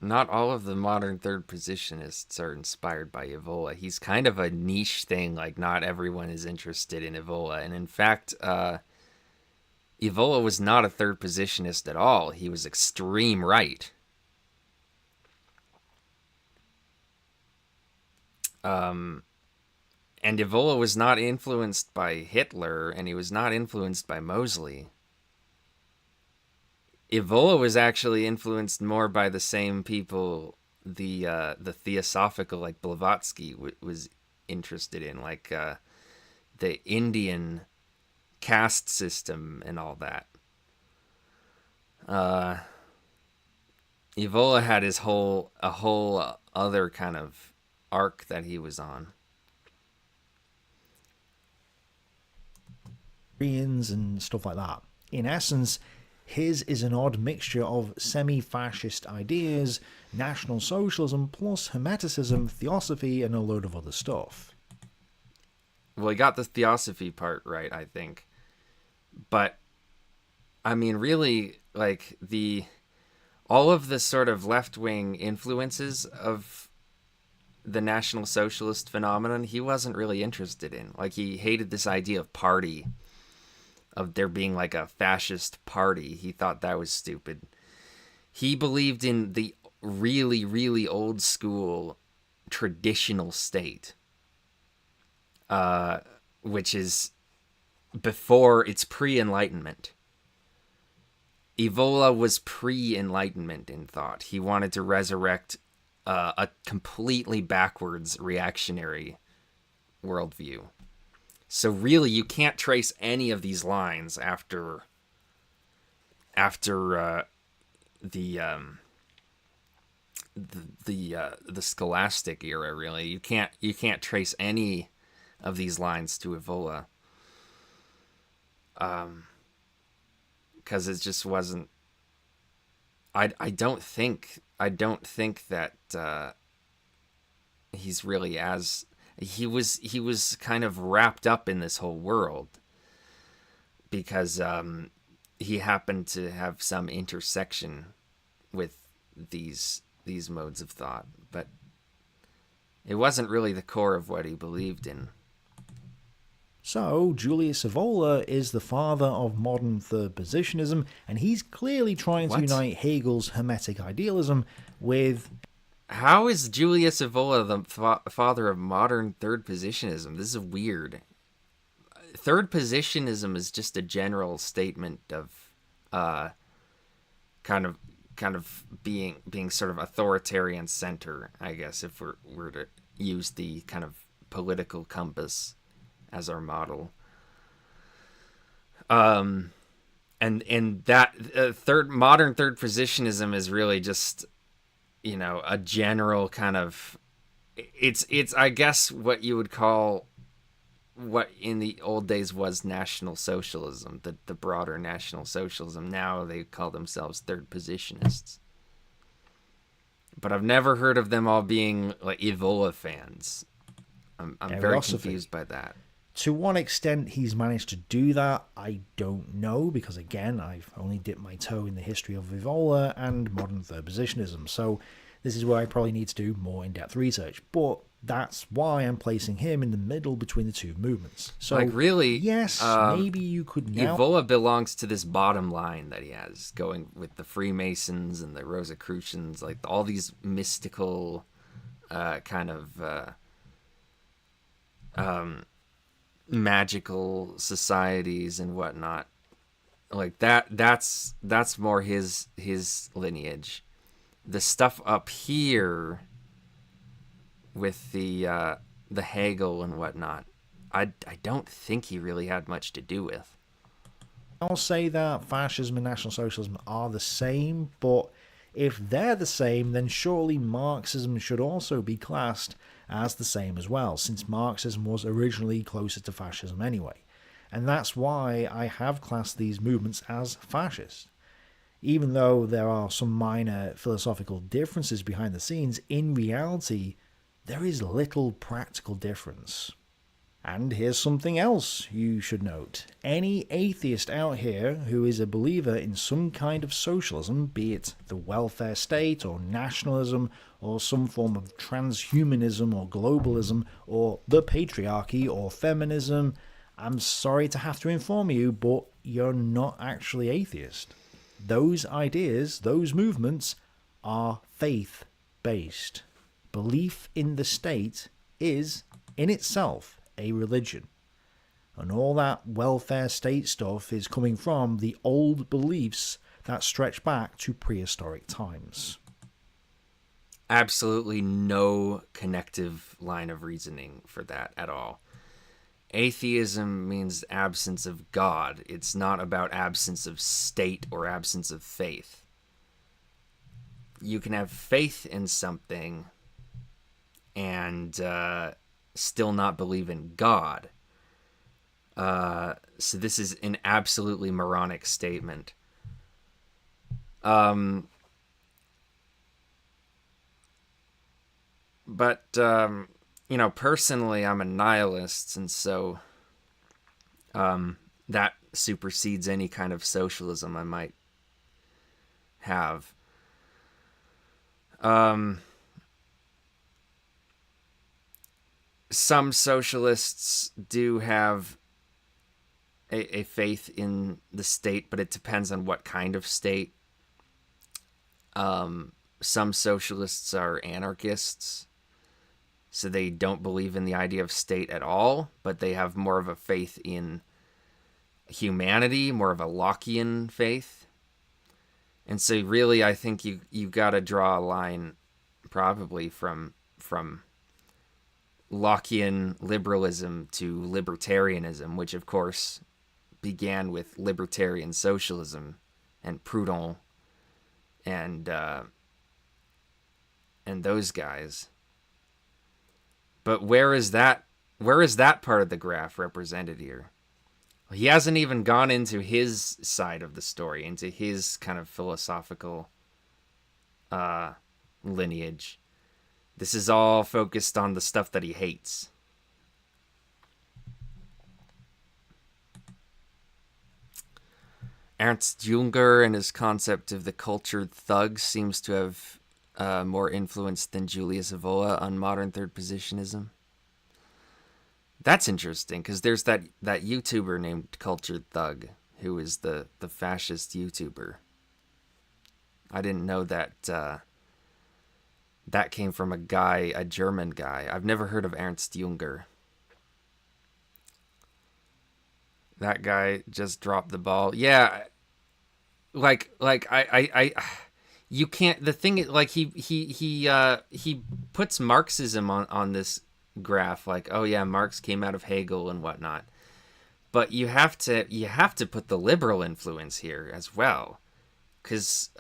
Not all of the modern third positionists are inspired by Iola. He's kind of a niche thing, like not everyone is interested in Iola. And in fact, Iola was not a third positionist at all. He was extreme right. And Iola was not influenced by Hitler, and he was not influenced by Mosley. Iola was actually influenced more by the same people the Theosophical, like Blavatsky, was interested in, like the Indian caste system and all that. Iola had a whole other kind of arc that he was on. Aryans and stuff like that. In essence, his is an odd mixture of semi-fascist ideas, National Socialism, plus Hermeticism, Theosophy, and a load of other stuff. Well, he got the Theosophy part right, I think. But, I mean, really, like, all of the sort of left-wing influences of the National Socialist phenomenon, he wasn't really interested in. Like, he hated this idea of party. of there being like a fascist party. He thought that was stupid. He believed in the really, really old school traditional state, which is before, it's pre-Enlightenment. Iola was pre-Enlightenment in thought. He wanted to resurrect a completely backwards reactionary worldview. So really, you can't trace any of these lines after the Scholastic era. Really, you can't trace any of these lines to Iola, because it just wasn't. I don't think that he's really as he was kind of wrapped up in this whole world, because he happened to have some intersection with these modes of thought, but it wasn't really the core of what he believed in. So, Julius Iola is the father of modern third positionism, and he's clearly trying to unite Hegel's Hermetic idealism with... How is Julius Iola the father of modern third positionism? This is weird. Third positionism is just a general statement of kind of being sort of authoritarian center, I guess, if we're to use the kind of political compass as our model. And that modern third positionism is really just, a general kind of, it's I guess what you would call what in the old days was National Socialism, the broader National Socialism. Now they call themselves third positionists. But I've never heard of them all being like Iola fans. I'm very confused by that. To what extent he's managed to do that, I don't know, because again, I've only dipped my toe in the history of Iola and modern third positionism, so this is where I probably need to do more in-depth research, but that's why I'm placing him in the middle between the two movements. So, really, yes, maybe you could now... Iola belongs to this bottom line that he has, going with the Freemasons and the Rosicrucians, like all these mystical kind of... magical societies and whatnot, like that's more his lineage. The stuff up here with the Hegel and whatnot, I don't think he really had much to do with. I'll say that fascism and National Socialism are the same, but if they're the same, then surely Marxism should also be classed as the same as well, since Marxism was originally closer to fascism anyway. And that's why I have classed these movements as fascist. Even though there are some minor philosophical differences behind the scenes, in reality, there is little practical difference. And here's something else you should note. Any atheist out here who is a believer in some kind of socialism, be it the welfare state or nationalism or some form of transhumanism or globalism or the patriarchy or feminism, I'm sorry to have to inform you, but you're not actually atheist. Those ideas, those movements, are faith-based. Belief in the state is, in itself, a religion. And all that welfare state stuff is coming from the old beliefs that stretch back to prehistoric times. Absolutely no connective line of reasoning for that at all. Atheism means absence of God. It's not about absence of state or absence of faith. You can have faith in something and still not believe in God. So this is an absolutely moronic statement. But personally, I'm a nihilist, and so that supersedes any kind of socialism I might have. Some socialists do have a faith in the state, but it depends on what kind of state. Some socialists are anarchists, so they don't believe in the idea of state at all, but they have more of a faith in humanity, more of a Lockean faith. And so really, I think you got to draw a line probably from Lockean liberalism to libertarianism, which of course began with libertarian socialism and Proudhon and those guys. But where is that part of the graph represented here? He hasn't even gone into his side of the story, into his kind of philosophical lineage. This is all focused on the stuff that he hates. Ernst Jünger and his concept of the cultured thug seems to have more influence than Julius Iola on modern third positionism. That's interesting, because there's that YouTuber named Cultured Thug, who is the fascist YouTuber. I didn't know that that came from a German guy. I've never heard of Ernst Jünger. That guy just dropped the ball. Yeah, like I you can't. The thing is, like he puts Marxism on this graph, like, oh yeah, Marx came out of Hegel and whatnot. But you have to put the liberal influence here as well, because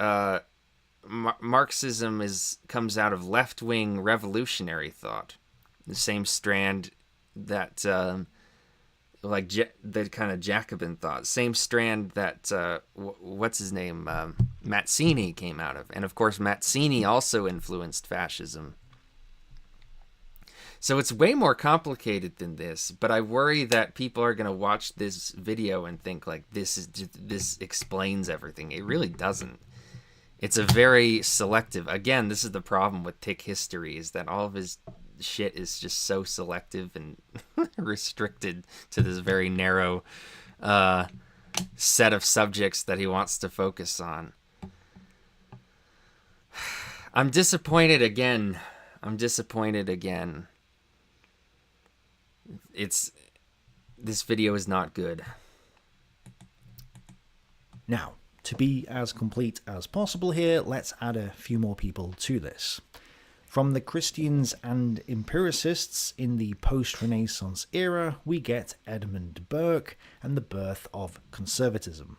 Marxism comes out of left-wing revolutionary thought, the same strand that the kind of Jacobin thought, same strand that what's his name, Mazzini came out of, and of course Mazzini also influenced fascism. So it's way more complicated than this, but I worry that people are going to watch this video and think like this explains everything. It really doesn't. It's a very selective. Again, this is the problem with Tick history, is that all of his shit is just so selective and restricted to this very narrow set of subjects that he wants to focus on. I'm disappointed again. This video is not good. Now, to be as complete as possible here, let's add a few more people to this. From the Christians and empiricists in the post-Renaissance era, we get Edmund Burke and the birth of conservatism,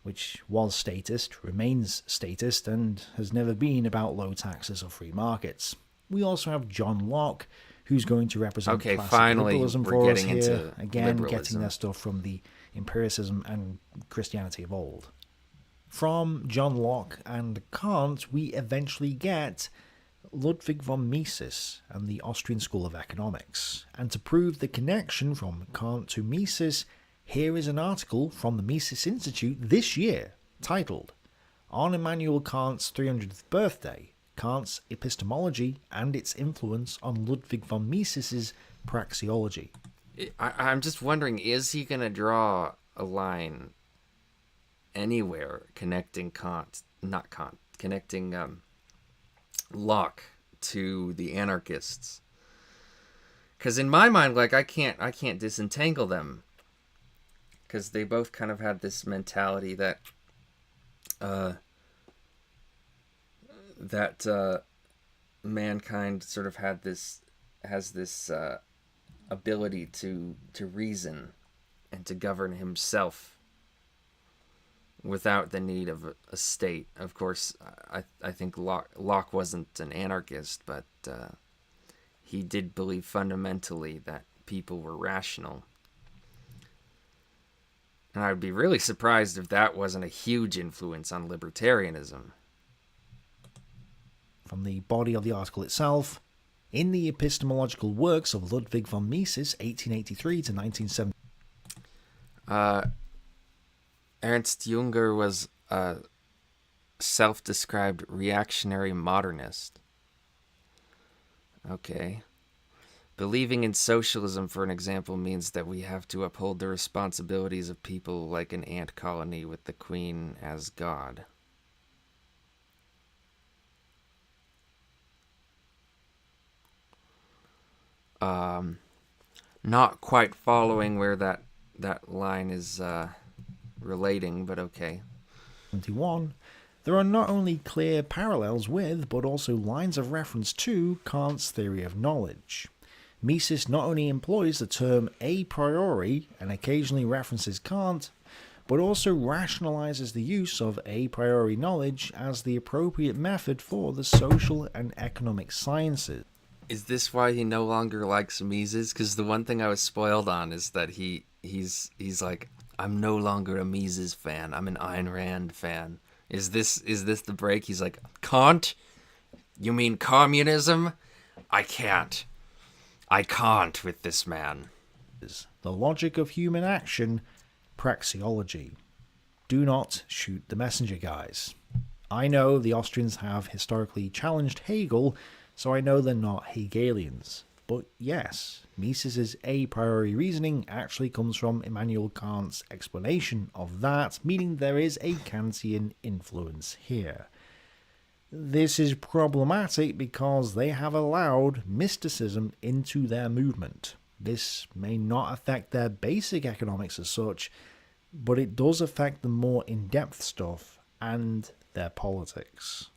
which was statist, remains statist, and has never been about low taxes or free markets. We also have John Locke, who's going to represent classic liberalism for us here, again getting their stuff from the empiricism and Christianity of old. From John Locke and Kant, we eventually get Ludwig von Mises and the Austrian School of Economics. And to prove the connection from Kant to Mises, here is an article from the Misis Institute this year, titled On Immanuel Kant's 300th Birthday, Kant's Epistemology and its Influence on Ludwig von Mises's Praxeology. I'm just wondering, is he going to draw a line anywhere connecting connecting Locke to the anarchists? Because in my mind, like, I can't disentangle them, because they both kind of had this mentality that mankind sort of has this ability to reason and to govern himself without the need of a state. Of course, I think Locke wasn't an anarchist, but he did believe fundamentally that people were rational. And I would be really surprised if that wasn't a huge influence on libertarianism. From the body of the article itself, in the epistemological works of Ludwig von Mises, 1883 to 1970. Ernst Jünger was a self-described reactionary modernist. Okay. Believing in socialism, for an example, means that we have to uphold the responsibilities of people like an ant colony with the queen as God. Not quite following where that line is relating, but okay. 21. There are not only clear parallels with, but also lines of reference to, Kant's theory of knowledge. Mises not only employs the term a priori and occasionally references Kant, but also rationalizes the use of a priori knowledge as the appropriate method for the social and economic sciences. Is this why he no longer likes Mises? Because the one thing I was spoiled on is that he's like, I'm no longer a Mises fan. I'm an Ayn Rand fan. Is this the break? He's like, Kant? You mean communism? I can't with this man. The logic of human action, praxeology. Do not shoot the messenger, guys. I know the Austrians have historically challenged Hegel, so I know they're not Hegelians. But yes, Mises's a priori reasoning actually comes from Immanuel Kant's explanation of that, meaning there is a Kantian influence here. This is problematic because they have allowed mysticism into their movement. This may not affect their basic economics as such, but it does affect the more in-depth stuff and their politics.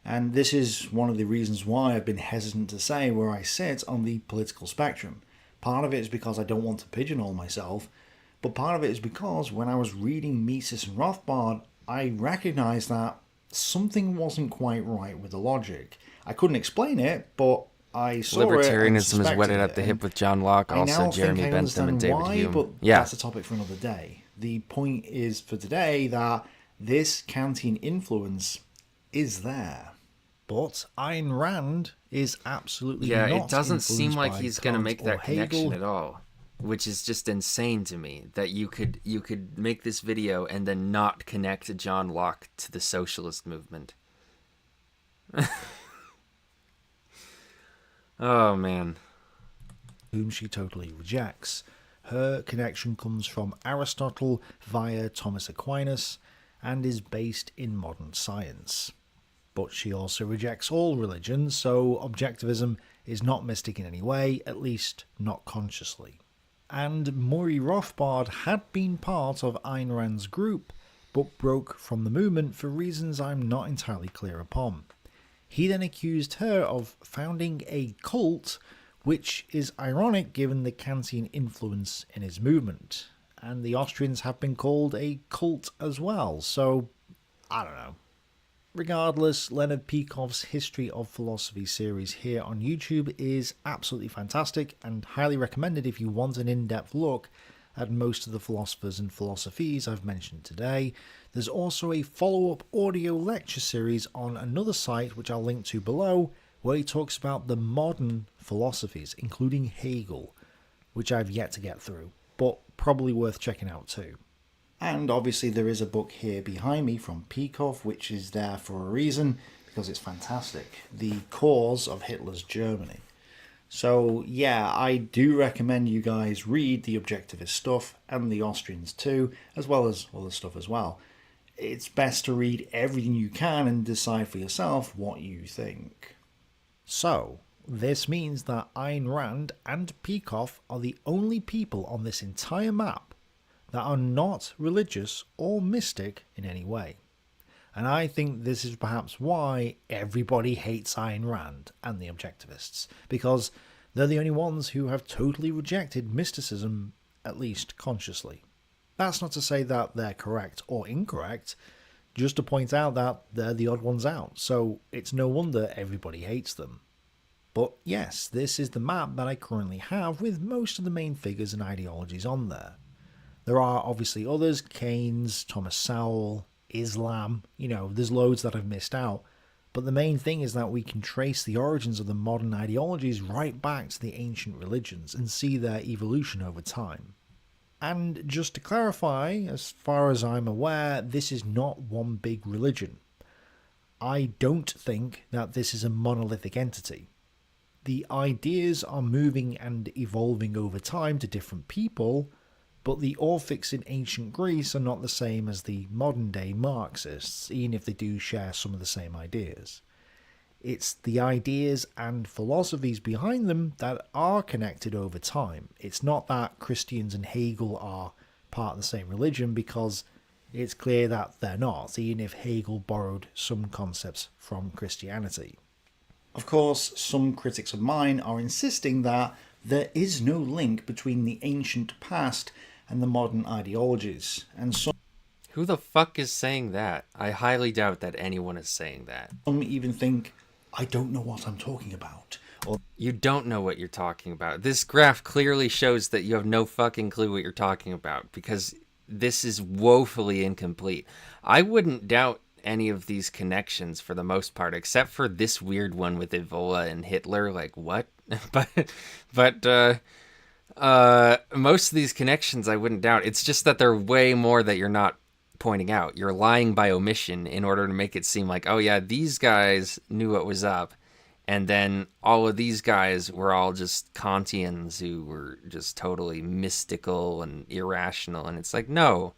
And this is one of the reasons why I've been hesitant to say where I sit on the political spectrum. Part of it is because I don't want to pigeonhole myself, but part of it is because when I was reading Mises and Rothbard, I recognised that something wasn't quite right with the logic. I couldn't explain it, but I saw Libertarianism it is wetted at the hip with John Locke, also Jeremy Bentham and David Hume. But that's a topic for another day. The point is for today that this Kantian influence is there. But Ayn Rand is absolutely not. Yeah, it doesn't seem like he's going to make that connection Hegel at all, which is just insane to me, that you could make this video and then not connect John Locke to the socialist movement. Oh, man. Whom she totally rejects. Her connection comes from Aristotle via Thomas Aquinas and is based in modern science. But she also rejects all religions, so objectivism is not mystic in any way, at least not consciously. And Murray Rothbard had been part of Ayn Rand's group, but broke from the movement for reasons I'm not entirely clear upon. He then accused her of founding a cult, which is ironic given the Kantian influence in his movement. And the Austrians have been called a cult as well, so I don't know. Regardless, Leonard Peikoff's History of Philosophy series here on YouTube is absolutely fantastic and highly recommended if you want an in-depth look at most of the philosophers and philosophies I've mentioned today. There's also a follow-up audio lecture series on another site which I'll link to below, where he talks about the modern philosophies, including Hegel, which I've yet to get through, but probably worth checking out too. And obviously there is a book here behind me from Peikoff, which is there for a reason, because it's fantastic. The Cause of Hitler's Germany. So yeah, I do recommend you guys read the objectivist stuff, and the Austrians too, as well as other stuff as well. It's best to read everything you can and decide for yourself what you think. So, this means that Ayn Rand and Peikoff are the only people on this entire map that are not religious or mystic in any way. And I think this is perhaps why everybody hates Ayn Rand and the objectivists, because they're the only ones who have totally rejected mysticism, at least consciously. That's not to say that they're correct or incorrect, just to point out that they're the odd ones out, so it's no wonder everybody hates them. But yes, this is the map that I currently have with most of the main figures and ideologies on there. There are obviously others, Keynes, Thomas Sowell, Islam, there's loads that I've missed out. But the main thing is that we can trace the origins of the modern ideologies right back to the ancient religions and see their evolution over time. And just to clarify, as far as I'm aware, this is not one big religion. I don't think that this is a monolithic entity. the ideas are moving and evolving over time to different people, but the Orphics in ancient Greece are not the same as the modern day Marxists, even if they do share some of the same ideas. It's the ideas and philosophies behind them that are connected over time. It's not that Christians and Hegel are part of the same religion, because it's clear that they're not, even if Hegel borrowed some concepts from Christianity. Of course, some critics of mine are insisting that there is no link between the ancient past and the modern ideologies, and some Who the fuck is saying that? I highly doubt that anyone is saying that. Some even think, I don't know what I'm talking about. Or You don't know what you're talking about. This graph clearly shows that you have no fucking clue what you're talking about, because this is woefully incomplete. I wouldn't doubt any of these connections for the most part, except for this weird one with Iola and Hitler. Like, what? but most of these connections I wouldn't doubt. It's just that there are way more that you're not pointing out. You're lying by omission in order to make it seem like, oh yeah, these guys knew what was up, and then all of these guys were all just Kantians who were just totally mystical and irrational. And it's like, no.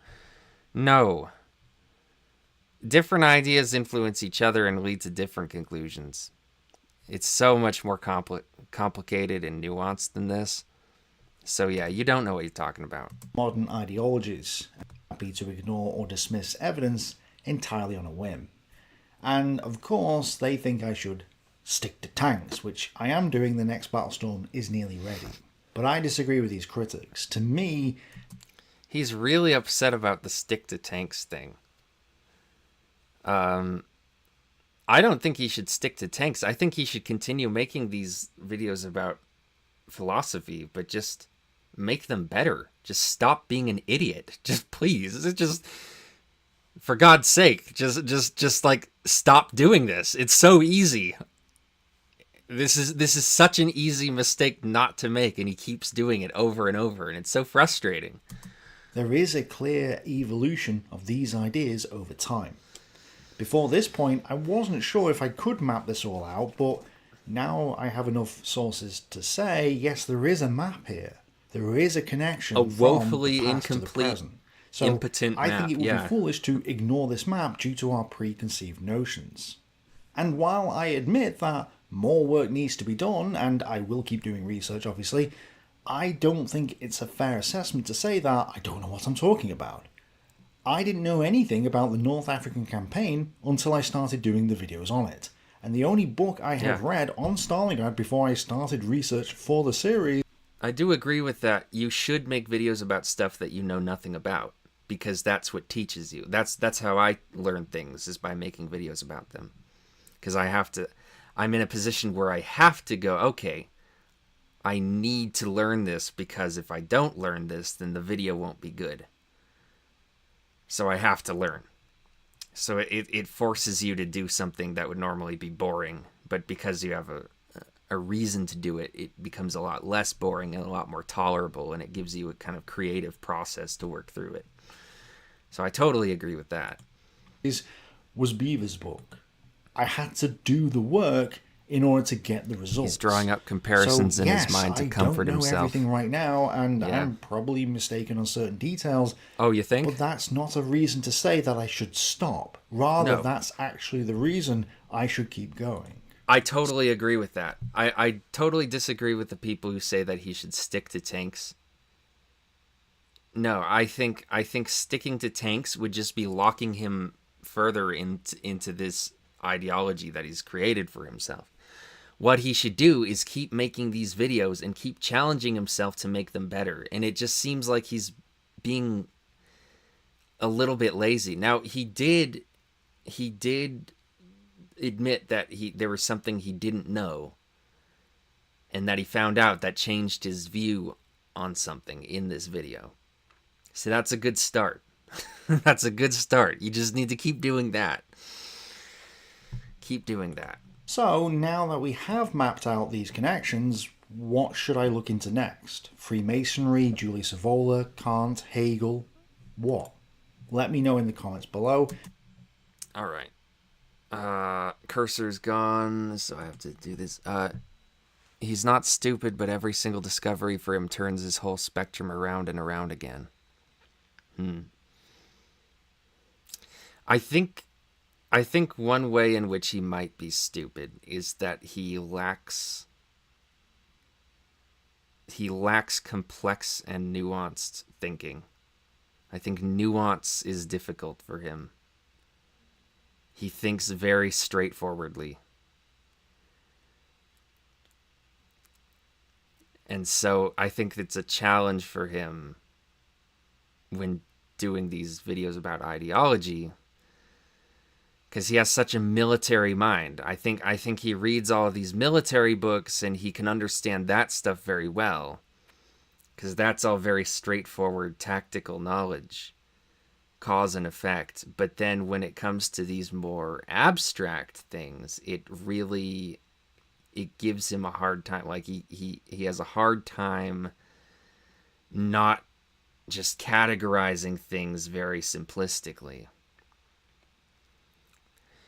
Different ideas influence each other and lead to different conclusions. It's so much more complicated and nuanced than this. So yeah, you don't know what you're talking about. modern ideologies, happy to ignore or dismiss evidence entirely on a whim. And of course, they think I should stick to tanks, which I am doing. The next Battlestorm is nearly ready. But I disagree with these critics. To me, he's really upset about the stick to tanks thing. I don't think he should stick to tanks. I think he should continue making these videos about philosophy, but just make them better. Just stop being an idiot. Just please. Just for God's sake, just like stop doing this. It's so easy. This is such an easy mistake not to make, and he keeps doing it over and over, and it's so frustrating. there is a clear evolution of these ideas over time. Before this point, I wasn't sure if I could map this all out, but now I have enough sources to say, yes, there is a map here. There is a connection A from woefully the past to the incomplete, present. So impotent I map, think it would yeah. be foolish to ignore this map due to our preconceived notions. And while I admit that more work needs to be done, and I will keep doing research obviously, I don't think it's a fair assessment to say that I don't know what I'm talking about. I didn't know anything about the North African campaign until I started doing the videos on it. And the only book I have read on Stalingrad before I started research for the series... I do agree with that. You should make videos about stuff that you know nothing about, because that's what teaches you. That's how I learn things, is by making videos about them. Because I'm in a position where I have to go, okay, I need to learn this, because if I don't learn this, then the video won't be good. So I have to learn. So it forces you to do something that would normally be boring, but because you have a reason to do it, it becomes a lot less boring and a lot more tolerable, and it gives you a kind of creative process to work through it. So I totally agree with that. was Beaver's book. I had to do the work in order to get the results. He's drawing up comparisons in his mind to comfort himself. I don't know everything right now, and I'm probably mistaken on certain details. Oh, you think? But that's not a reason to say that I should stop. Rather, No. that's actually the reason I should keep going. I totally agree with that. I totally disagree with the people who say that he should stick to tanks. No, I think sticking to tanks would just be locking him further into this ideology that he's created for himself. What he should do is keep making these videos and keep challenging himself to make them better. And it just seems like he's being a little bit lazy. Now, he did admit that there was something he didn't know, and that he found out that changed his view on something in this video. So that's a good start. That's a good start. You just need to keep doing that. Keep doing that. So, now that we have mapped out these connections, what should I look into next? Freemasonry, Julius Iola, Kant, Hegel, what? Let me know in the comments below. Alright. Cursor's gone, so I have to do this. he's not stupid, but every single discovery for him turns his whole spectrum around and around again. I think one way in which he might be stupid is that he lacks complex and nuanced thinking. I think nuance is difficult for him. He thinks very straightforwardly. And so I think it's a challenge for him when doing these videos about ideology, because he has such a military mind. I think he reads all of these military books and he can understand that stuff very well, because that's all very straightforward tactical knowledge, cause and effect. But then when it comes to these more abstract things, it gives him a hard time. Like he has a hard time not just categorizing things very simplistically.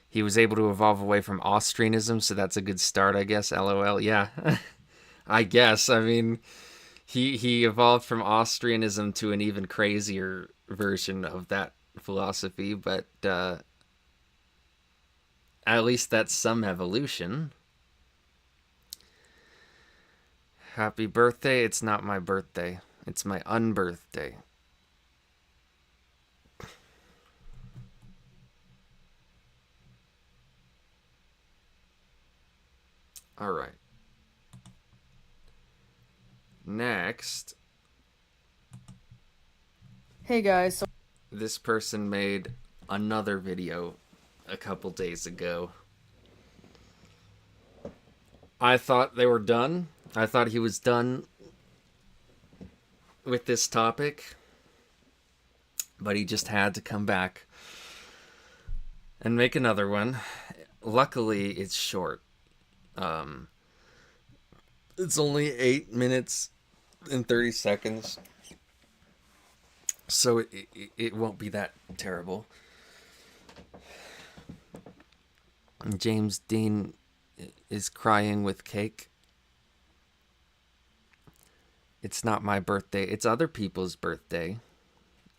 He was able to evolve away from Austrianism, so that's a good start, I guess. LOL. Yeah, I guess. I mean, he evolved from Austrianism to an even crazier version of that philosophy, but at least that's some evolution. Happy birthday. It's not my birthday. It's my unbirthday. All right. Next. Hey guys. So this person made another video a couple days ago. I thought they were done. I thought he was done with this topic, but he just had to come back and make another one. Luckily, it's short. It's only 8 minutes and 30 seconds, so it won't be that terrible. James Dean is crying with cake. It's not my birthday. It's other people's birthday.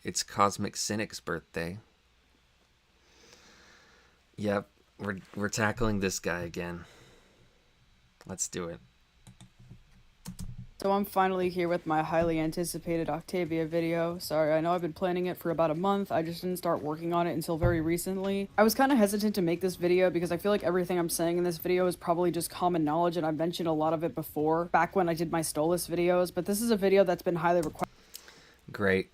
It's Cosmic Cynic's birthday. Yep, we're tackling this guy again. Let's do it. So I'm finally here with my highly anticipated Octavia video. Sorry, I know I've been planning it for about a month. I just didn't start working on it until very recently. I was kind of hesitant to make this video because I feel like everything I'm saying in this video is probably just common knowledge, and I've mentioned a lot of it before, back when I did my Stolas videos, but this is a video that's been highly requested. Great.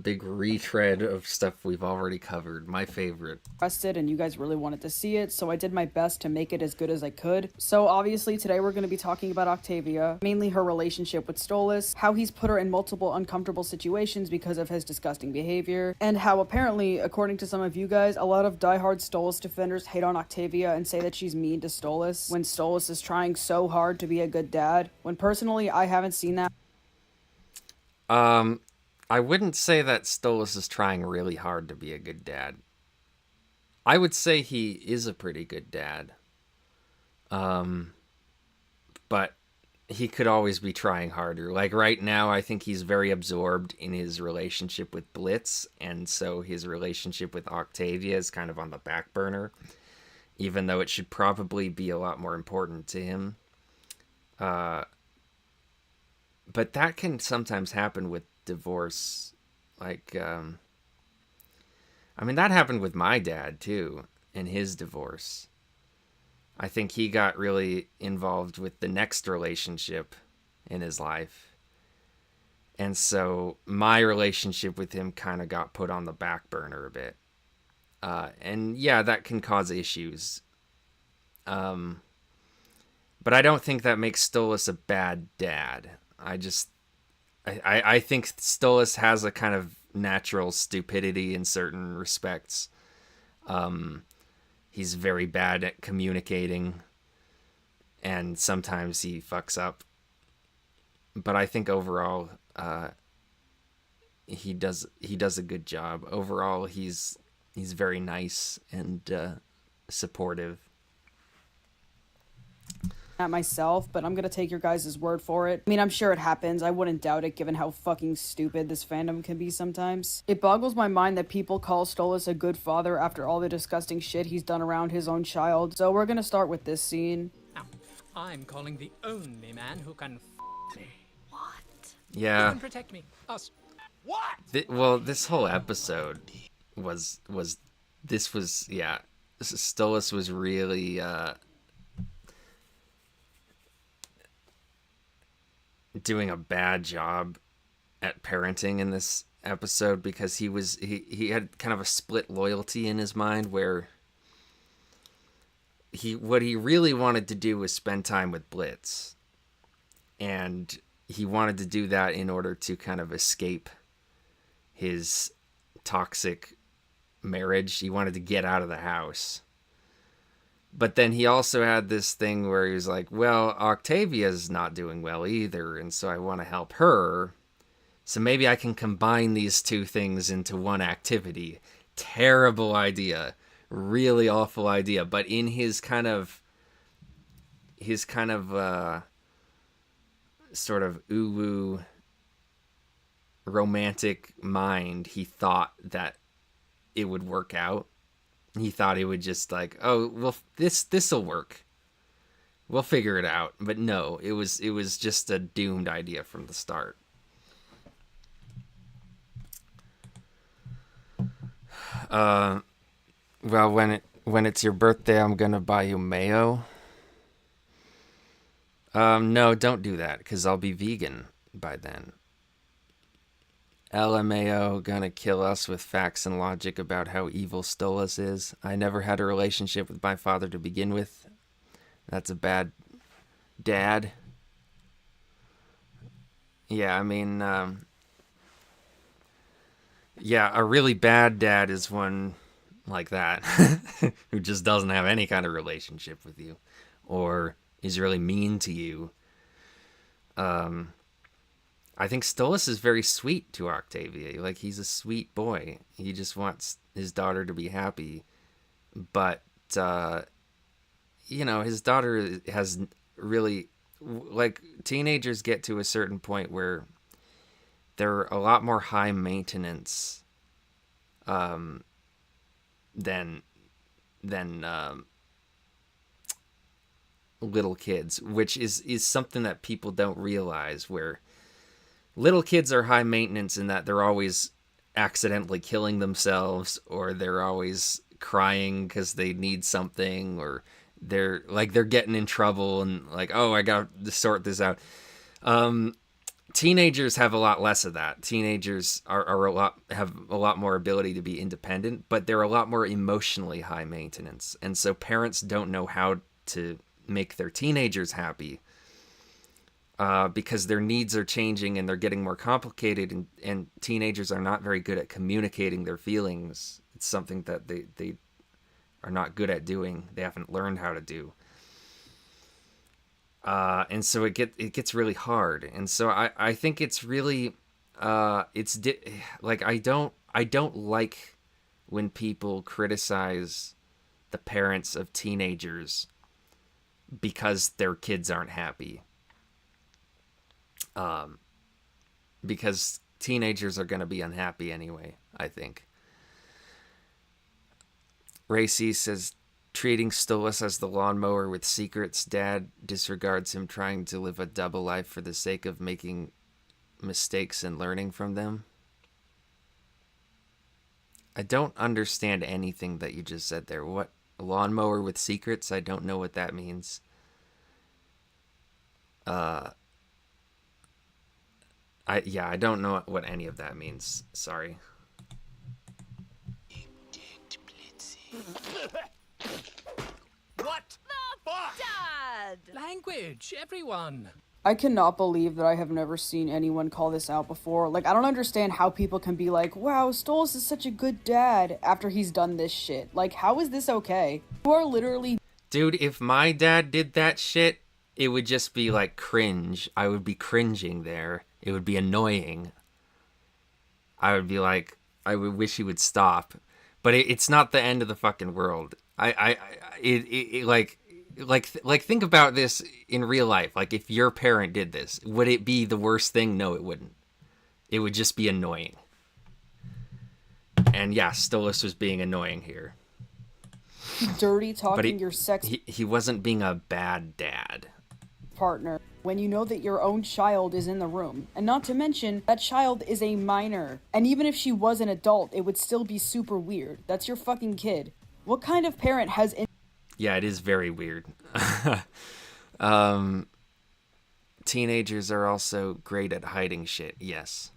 Big retread of stuff we've already covered. My favorite. And you guys really wanted to see it, so I did my best to make it as good as I could. So obviously today we're going to be talking about Octavia, mainly her relationship with Stolas, how he's put her in multiple uncomfortable situations because of his disgusting behavior, and how apparently, according to some of you guys, a lot of diehard Stolas defenders hate on Octavia and say that she's mean to Stolas when Stolas is trying so hard to be a good dad, when personally I haven't seen that. I wouldn't say that Stolas is trying really hard to be a good dad. I would say he is a pretty good dad. But he could always be trying harder. Like right now, I think he's very absorbed in his relationship with Blitz, and so his relationship with Octavia is kind of on the back burner, even though it should probably be a lot more important to him. But that can sometimes happen with divorce. Like, I mean, that happened with my dad too in his divorce. I think he got really involved with the next relationship in his life, and so my relationship with him kind of got put on the back burner a bit. And yeah, that can cause issues, but I don't think that makes Stolas a bad dad. I think Stolas has a kind of natural stupidity in certain respects. He's very bad at communicating, and sometimes he fucks up. But I think overall, he does a good job. Overall, he's very nice and supportive. at myself, but I'm gonna take your guys' word for it. I mean, I'm sure it happens. I wouldn't doubt it given how fucking stupid this fandom can be sometimes. It boggles my mind that people call Stolas a good father after all the disgusting shit he's done around his own child. So we're gonna start with this scene. Now, I'm calling the only man who can me. What? Yeah. Who can protect me? Us. What? Well, this whole episode was Stolas was really doing a bad job at parenting in this episode, because he had kind of a split loyalty in his mind, where what he really wanted to do was spend time with Blitz, and he wanted to do that in order to kind of escape his toxic marriage. He wanted to get out of the house. But then he also had this thing where he was like, well, Octavia's not doing well either, and so I want to help her. So maybe I can combine these two things into one activity. Terrible idea. Really awful idea. But in his kind of sort of ooh-woo romantic mind, he thought that it would work out. He thought he would just like, oh, well, this'll work. We'll figure it out. But no, it was just a doomed idea from the start. Well, when it's your birthday, I'm gonna buy you mayo. No, don't do that, because I'll be vegan by then. LMAO gonna kill us with facts and logic about how evil Stolas is. I never had a relationship with my father to begin with. That's a bad dad. Yeah, I mean, yeah, a really bad dad is one like that, who just doesn't have any kind of relationship with you, or is really mean to you. I think Stolas is very sweet to Octavia. Like, he's a sweet boy. He just wants his daughter to be happy. But, his daughter has really... Like, teenagers get to a certain point where they're a lot more high maintenance than little kids, which is something that people don't realize, where little kids are high maintenance in that they're always accidentally killing themselves, or they're always crying because they need something, or they're getting in trouble and like, oh, I got to sort this out. Teenagers have a lot less of that. Teenagers have a lot more ability to be independent, but they're a lot more emotionally high maintenance. And so parents don't know how to make their teenagers happy, because their needs are changing and they're getting more complicated, and teenagers are not very good at communicating their feelings. It's something that they are not good at doing. They haven't learned how to do. And so it gets really hard. And so I think it's really, I don't like when people criticize the parents of teenagers because their kids aren't happy. Because teenagers are going to be unhappy anyway, I think. Racy says, treating Stolas as the lawnmower with secrets. Dad disregards him trying to live a double life for the sake of making mistakes and learning from them. I don't understand anything that you just said there. What? A lawnmower with secrets? I don't know what that means. I don't know what any of that means. Sorry. What? Dad! Language, everyone. I cannot believe that I have never seen anyone call this out before. Like, I don't understand how people can be like, wow, Stolas is such a good dad after he's done this shit. Like, how is this okay? You are literally... Dude, if my dad did that shit, it would just be like cringe. I would be cringing there. It would be annoying. I would be like, I would wish he would stop. But it's not the end of the fucking world. Like, like think about this in real life. Like, if your parent did this, would it be the worst thing? No, it wouldn't. It would just be annoying. And yeah, Stolas was being annoying here. Dirty talking But your sex he wasn't being a bad dad. partner when you know that your own child is in the room. And not to mention, that child is a minor. And even if she was an adult, it would still be super weird. That's your fucking kid. What kind of parent has... Yeah, it is very weird. Teenagers are also great at hiding shit, yes.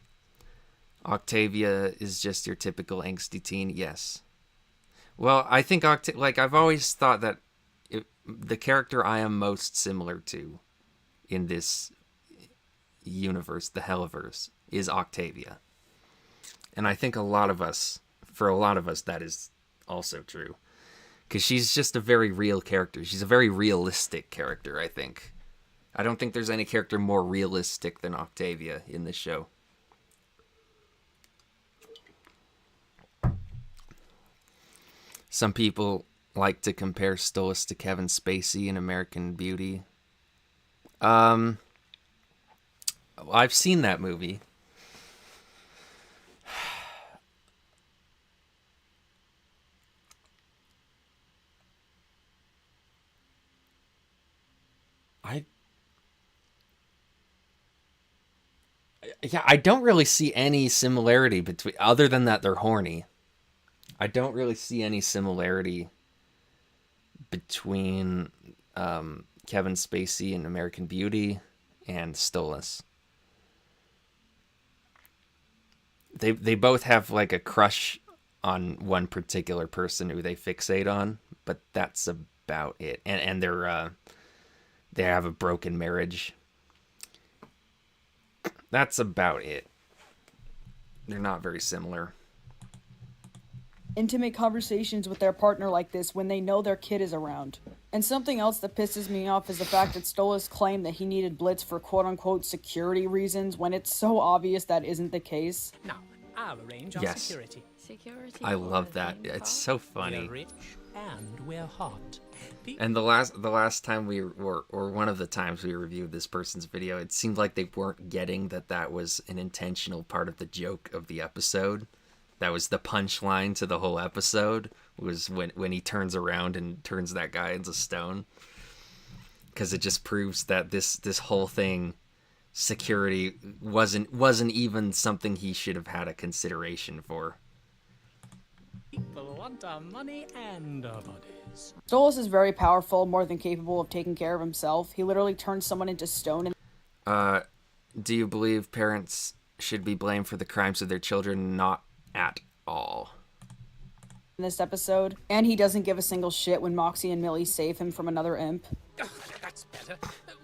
Octavia is just your typical angsty teen, yes. Well, I think I've always thought that the character I am most similar to in this universe, the Helliverse, is Octavia. And I think for a lot of us, that is also true. Because she's just a very real character. She's a very realistic character, I think. I don't think there's any character more realistic than Octavia in this show. Some people like to compare Stolas to Kevin Spacey in American Beauty. I've seen that movie. I don't really see any similarity between, other than that they're horny. I don't really see any similarity between Kevin Spacey in American Beauty and Stolas. They both have like a crush on one particular person who they fixate on, but that's about it. And they have a broken marriage. That's about it. They're not very similar. intimate conversations with their partner like this when they know their kid is around. And something else that pisses me off is the fact that Stolas claimed that he needed Blitz for quote-unquote security reasons when it's so obvious that isn't the case. Now, I'll arrange our Yes. security. Security. I for love a that. theme It's park? so funny. We're rich and we're hot. And the last time or one of the times we reviewed this person's video, it seemed like they weren't getting that was an intentional part of the joke of the episode. That was the punchline to the whole episode, was when he turns around and turns that guy into stone. Because it just proves that this whole thing, security, wasn't even something he should have had a consideration for. People want our money and our bodies. Stolas is very powerful, more than capable of taking care of himself. He literally turns someone into stone Do you believe parents should be blamed for the crimes of their children? Not at all. in this episode. And he doesn't give a single shit when Moxie and Millie save him from another imp. Oh, that's better.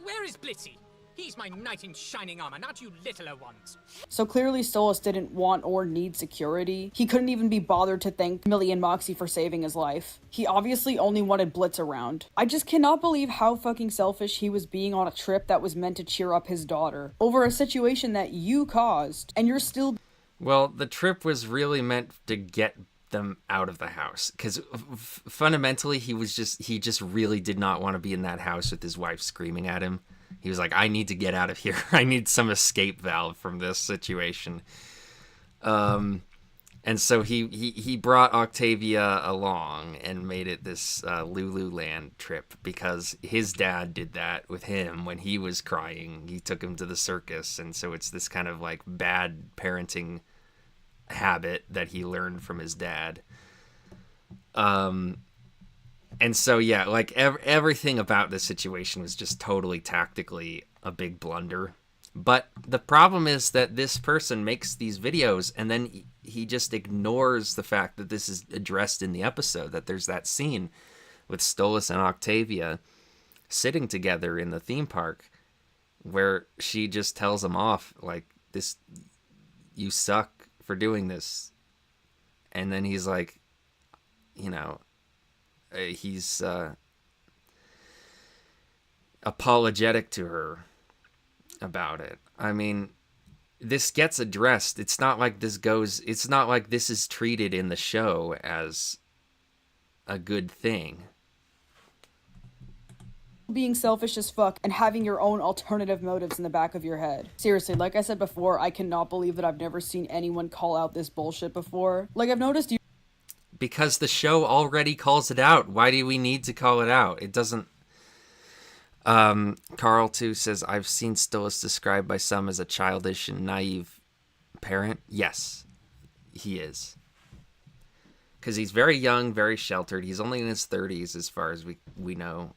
Where is Blitzy? He's my knight in shining armor, not you littler ones. So clearly Stolas didn't want or need security. He couldn't even be bothered to thank Millie and Moxie for saving his life. He obviously only wanted Blitz around. I just cannot believe how fucking selfish he was being on a trip that was meant to cheer up his daughter over a situation that you caused, and you're still... Well, the trip was really meant to get them out of the house, because fundamentally he just really did not want to be in that house with his wife screaming at him. He was like, I need to get out of here. I need some escape valve from this situation. And so he brought Octavia along and made it this Lululand trip, because his dad did that with him when he was crying. He took him to the circus, and so it's this kind of like bad parenting habit that he learned from his dad. And so, yeah, like everything about this situation was just totally tactically a big blunder. But the problem is that this person makes these videos and then he just ignores the fact that this is addressed in the episode, that there's that scene with Stolas and Octavia sitting together in the theme park where she just tells him off, like, this, you suck for doing this. And then he's like, you know, he's apologetic to her about it. I mean, this gets addressed. It's not like this is treated in the show as a good thing. being selfish as fuck and having your own alternative motives in the back of your head. Seriously, like I said before, I cannot believe that I've never seen anyone call out this bullshit before. Like, I've noticed you... Because the show already calls it out. Why do we need to call it out? It doesn't... Carl, too, says, I've seen Stolas described by some as a childish and naive parent. Yes, he is. Because he's very young, very sheltered. He's only in his 30s as far as we know.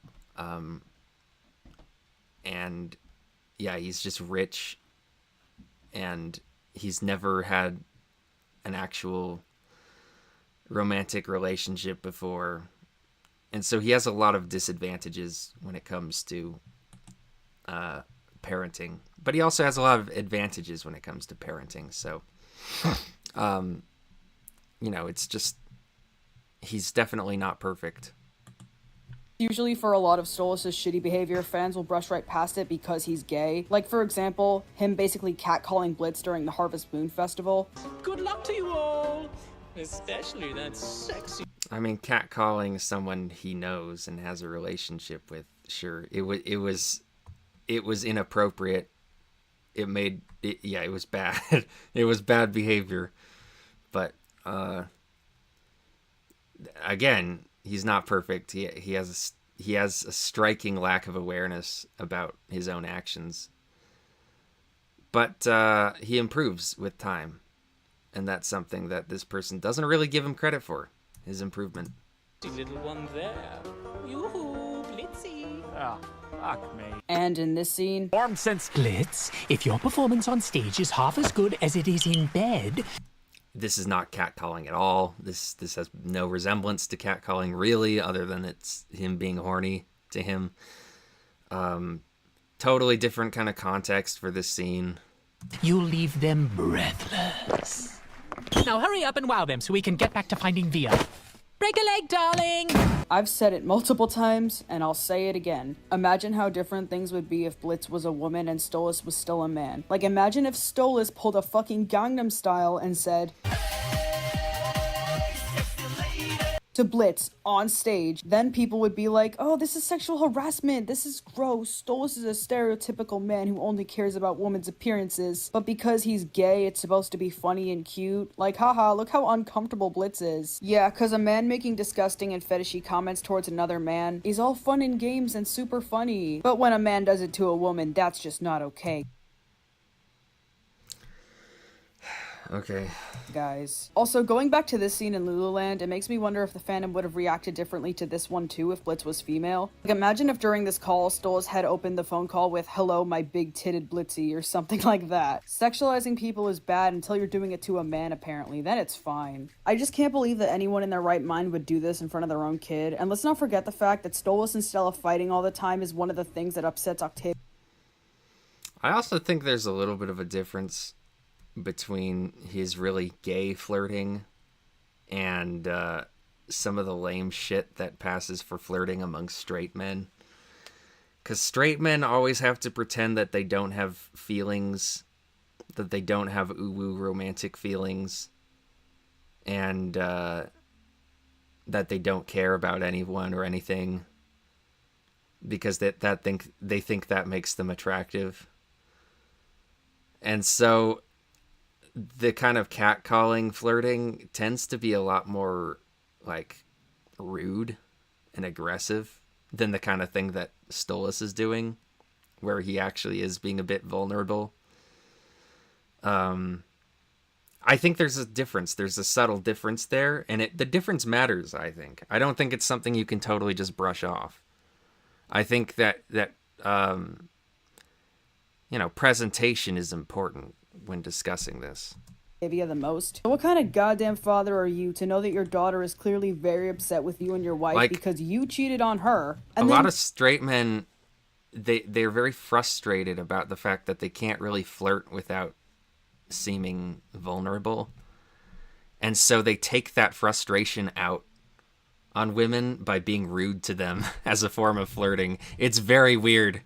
And yeah, he's just rich, and he's never had an actual romantic relationship before. And so he has a lot of disadvantages when it comes to parenting. But he also has a lot of advantages when it comes to parenting. So, it's just, he's definitely not perfect. Usually for a lot of Stolas' shitty behavior, fans will brush right past it because he's gay. Like, for example, him basically catcalling Blitz during the Harvest Moon Festival. Good luck to you all, especially that sexy... I mean, catcalling someone he knows and has a relationship with, sure, it was inappropriate. It was bad. It was bad behavior. But, again, he's not perfect. He has a striking lack of awareness about his own actions. But he improves with time. And that's something that this person doesn't really give him credit for, his improvement. Little one there. Yoo-hoo, Blitzy. Ah, fuck me. And in this scene... Form since... Blitz, if your performance on stage is half as good as it is in bed... This is not catcalling at all. This has no resemblance to catcalling, really, other than it's him being horny to him. Totally different kind of context for this scene. You'll leave them breathless. Now hurry up and wow them so we can get back to finding Via. Break a leg, darling! I've said it multiple times, and I'll say it again. Imagine how different things would be if Blitz was a woman and Stolas was still a man. Like, imagine if Stolas pulled a fucking Gangnam Style and said... to Blitz on stage, then people would be like, oh, this is sexual harassment, this is gross, Stolas is a stereotypical man who only cares about women's appearances, but because he's gay, it's supposed to be funny and cute. Like, haha, look how uncomfortable Blitz is. Yeah, cause a man making disgusting and fetishy comments towards another man is all fun and games and super funny. But when a man does it to a woman, that's just not okay. Okay. Guys. Also, going back to this scene in Lululand, it makes me wonder if the fandom would have reacted differently to this one too if Blitz was female. Like, imagine if during this call, Stolas had opened the phone call with, hello, my big-titted Blitzy, or something like that. Sexualizing people is bad until you're doing it to a man, apparently. Then it's fine. I just can't believe that anyone in their right mind would do this in front of their own kid. And let's not forget the fact that Stolas and Stella fighting all the time is one of the things that upsets Octavia. I also think there's a little bit of a difference between his really gay flirting and some of the lame shit that passes for flirting among straight men. Because straight men always have to pretend that they don't have feelings, that they don't have uwu romantic feelings, and that they don't care about anyone or anything, because they think that makes them attractive. And so the kind of catcalling flirting tends to be a lot more like rude and aggressive than the kind of thing that Stolas is doing, where he actually is being a bit vulnerable. I think there's a difference. There's a subtle difference there, and the difference matters, I think. I don't think it's something you can totally just brush off. I think that presentation is important when discussing this. The most. What kind of goddamn father are you to know that your daughter is clearly very upset with you and your wife because you cheated on her? And a lot of straight men, they're very frustrated about the fact that they can't really flirt without seeming vulnerable. And so they take that frustration out on women by being rude to them as a form of flirting. It's very weird.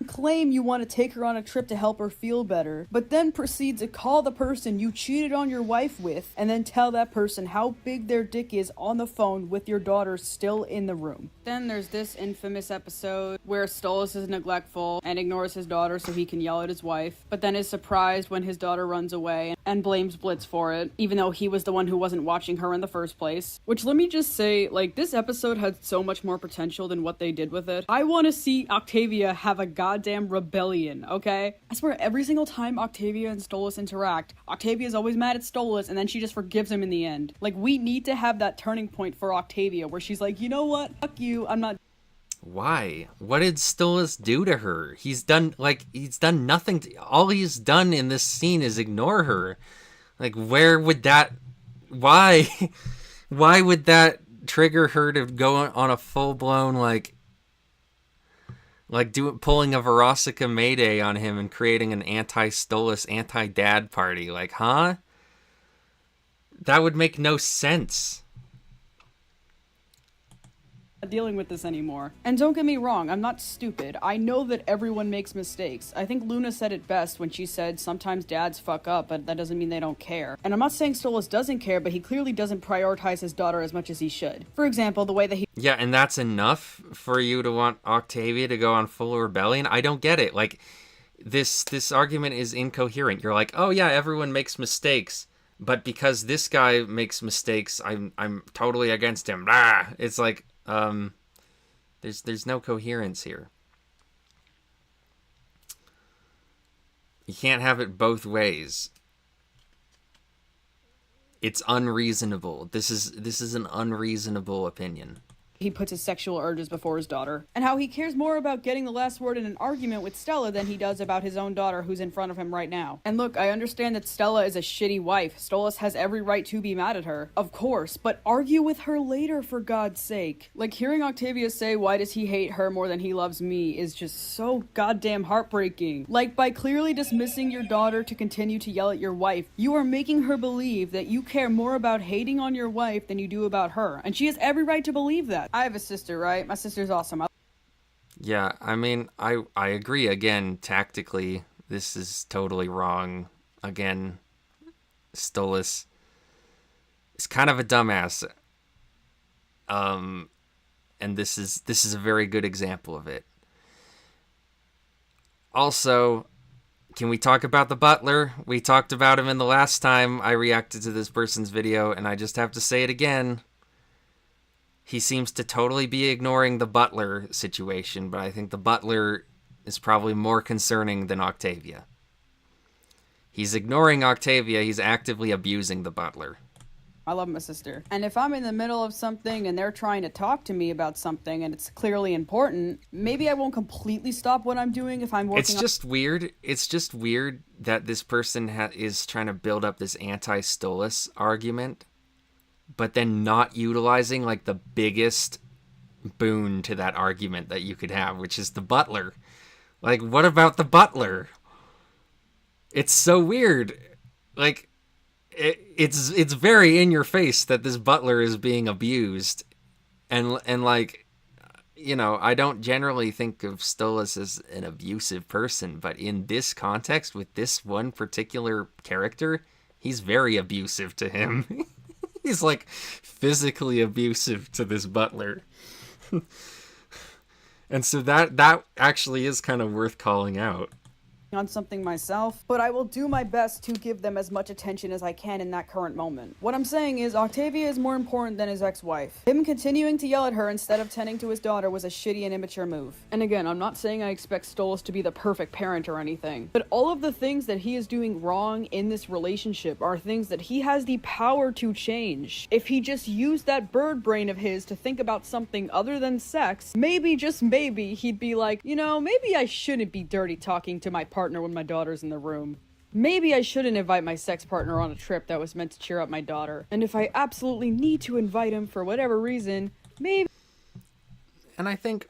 claim you want to take her on a trip to help her feel better, but then proceed to call the person you cheated on your wife with and then tell that person how big their dick is on the phone with your daughter still in the room. Then there's this infamous episode where Stolas is neglectful and ignores his daughter so he can yell at his wife, but then is surprised when his daughter runs away and blames Blitz for it, even though he was the one who wasn't watching her in the first place. Which, let me just say, like, this episode had so much more potential than what they did with it. I want to see Octavia have a goddamn rebellion, okay? I swear, every single time Octavia and Stolas interact, Octavia's always mad at Stolas and then she just forgives him in the end. Like, we need to have that turning point for Octavia where she's like, you know what? Fuck you, I'm not... Why? What did Stolas do to her? He's done nothing. All he's done in this scene is ignore her. Like, where would that... Why? Why would that trigger her to go on a full-blown, pulling a Verosika Mayday on him and creating an anti-Stolas, anti-dad party? Like, huh? That would make no sense. Dealing with this anymore. And don't get me wrong, I'm not stupid. I know that everyone makes mistakes. I think Luna said it best when she said sometimes dads fuck up, but that doesn't mean they don't care. And I'm not saying Stolas doesn't care, but he clearly doesn't prioritize his daughter as much as he should. For example, the way that he... Yeah, and that's enough for you to want Octavia to go on full rebellion? I don't get it. Like, this argument is incoherent. You're like, oh yeah, everyone makes mistakes, but because this guy makes mistakes, I'm totally against him. Blah! It's like, there's no coherence here. You can't have it both ways. It's unreasonable. This is an unreasonable opinion. He puts his sexual urges before his daughter, and how he cares more about getting the last word in an argument with Stella than he does about his own daughter who's in front of him right now. And look, I understand that Stella is a shitty wife. Stolas has every right to be mad at her, of course, but argue with her later, for God's sake. Like, hearing Octavia say, why does he hate her more than he loves me, is just so goddamn heartbreaking. Like, by clearly dismissing your daughter to continue to yell at your wife, you are making her believe that you care more about hating on your wife than you do about her, and she has every right to believe that. I have a sister, right? My sister's awesome. Yeah, I mean, I agree. Again, tactically, this is totally wrong. Again, Stolas is kind of a dumbass. And this is a very good example of it. Also, can we talk about the butler? We talked about him in the last time I reacted to this person's video, and I just have to say it again. He seems to totally be ignoring the butler situation, but I think the butler is probably more concerning than Octavia. He's ignoring Octavia, he's actively abusing the butler. I love my sister. And if I'm in the middle of something and they're trying to talk to me about something and it's clearly important, maybe I won't completely stop what I'm doing if I'm working It's just weird. It's just weird that this person is trying to build up this anti-Stolas argument, but then not utilizing, like, the biggest boon to that argument that you could have, which is the butler. Like, what about the butler? It's so weird. Like, it's very in your face that this butler is being abused, and like, you know, I don't generally think of Stolas as an abusive person, but in this context with this one particular character, he's very abusive to him. He's like physically abusive to this butler. And so that actually is kind of worth calling out. On something myself, but I will do my best to give them as much attention as I can in that current moment. What I'm saying is Octavia is more important than his ex-wife. Him continuing to yell at her instead of tending to his daughter was a shitty and immature move. And again, I'm not saying I expect Stolas to be the perfect parent or anything, but all of the things that he is doing wrong in this relationship are things that he has the power to change. If he just used that bird brain of his to think about something other than sex, maybe, just maybe, he'd be like, you know, maybe I shouldn't be dirty talking to my partner when my daughter's in the room. Maybe I shouldn't invite my sex partner on a trip that was meant to cheer up my daughter. And if I absolutely need to invite him for whatever reason, maybe... And I think,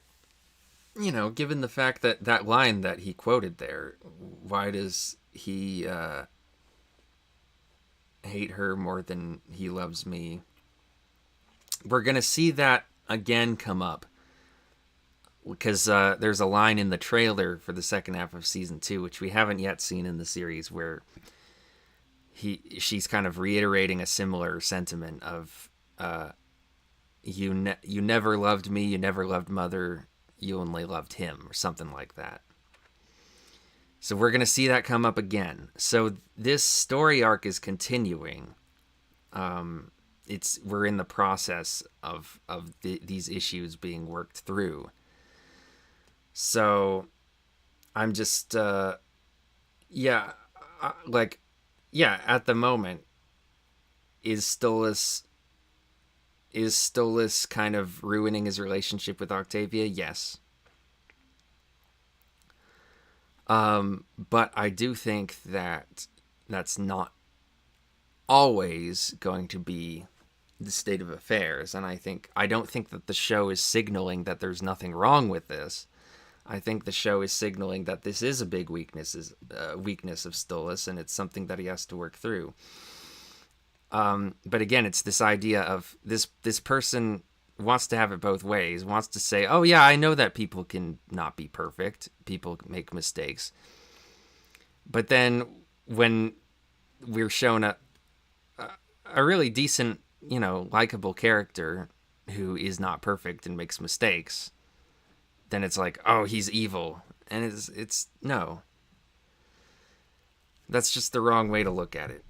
you know, given the fact that that line that he quoted there, why does he hate her more than he loves me? We're going to see that again come up. because there's a line in the trailer for the second half of season 2, which we haven't yet seen in the series, where she's kind of reiterating a similar sentiment of you never loved me, you never loved Mother, you only loved him, or something like that. So we're going to see that come up again. So this story arc is continuing. We're in the process of these issues being worked through. So I'm just at the moment, is Stolas kind of ruining his relationship with Octavia? Yes. But I do think that that's not always going to be the state of affairs, and I don't think that the show is signaling that there's nothing wrong with this. I think the show is signaling that this is a big weakness of Stolas, and it's something that he has to work through. But again, it's this idea of this person wants to have it both ways, wants to say, oh yeah, I know that people can not be perfect, people make mistakes. But then when we're shown a really decent, likable character who is not perfect and makes mistakes, then it's like, oh, he's evil. And it's no. That's just the wrong way to look at it.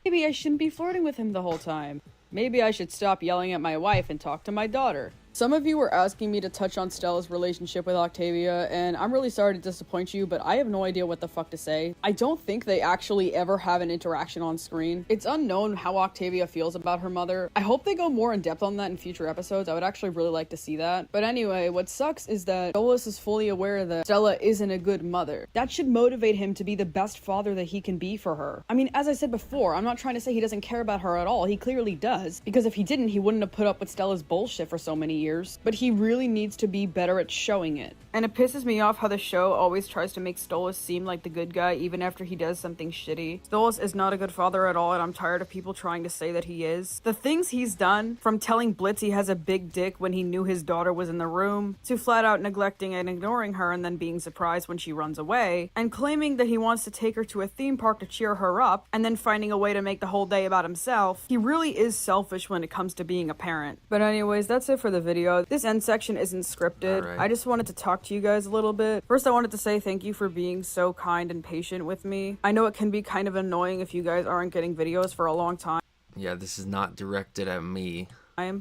Maybe I shouldn't be flirting with him the whole time. Maybe I should stop yelling at my wife and talk to my daughter. Some of you were asking me to touch on Stella's relationship with Octavia, and I'm really sorry to disappoint you, but I have no idea what the fuck to say. I don't think they actually ever have an interaction on screen. It's unknown how Octavia feels about her mother. I hope they go more in depth on that in future episodes. I would actually really like to see that. But anyway, what sucks is that Stolas is fully aware that Stella isn't a good mother. That should motivate him to be the best father that he can be for her. I mean, as I said before, I'm not trying to say he doesn't care about her at all. He clearly does. Because if he didn't, he wouldn't have put up with Stella's bullshit for so many years. But he really needs to be better at showing it. And it pisses me off how the show always tries to make Stolas seem like the good guy even after he does something shitty. Stolas is not a good father at all, and I'm tired of people trying to say that he is. The things he's done, from telling Blitz he has a big dick when he knew his daughter was in the room, to flat out neglecting and ignoring her and then being surprised when she runs away, and claiming that he wants to take her to a theme park to cheer her up, and then finding a way to make the whole day about himself. He really is selfish when it comes to being a parent. But anyways, that's it for the video. This end section isn't scripted. Right. I just wanted to talk to you guys a little bit. First, I wanted to say thank you for being so kind and patient with me. I know it can be kind of annoying if you guys aren't getting videos for a long time. Yeah, this is not directed at me.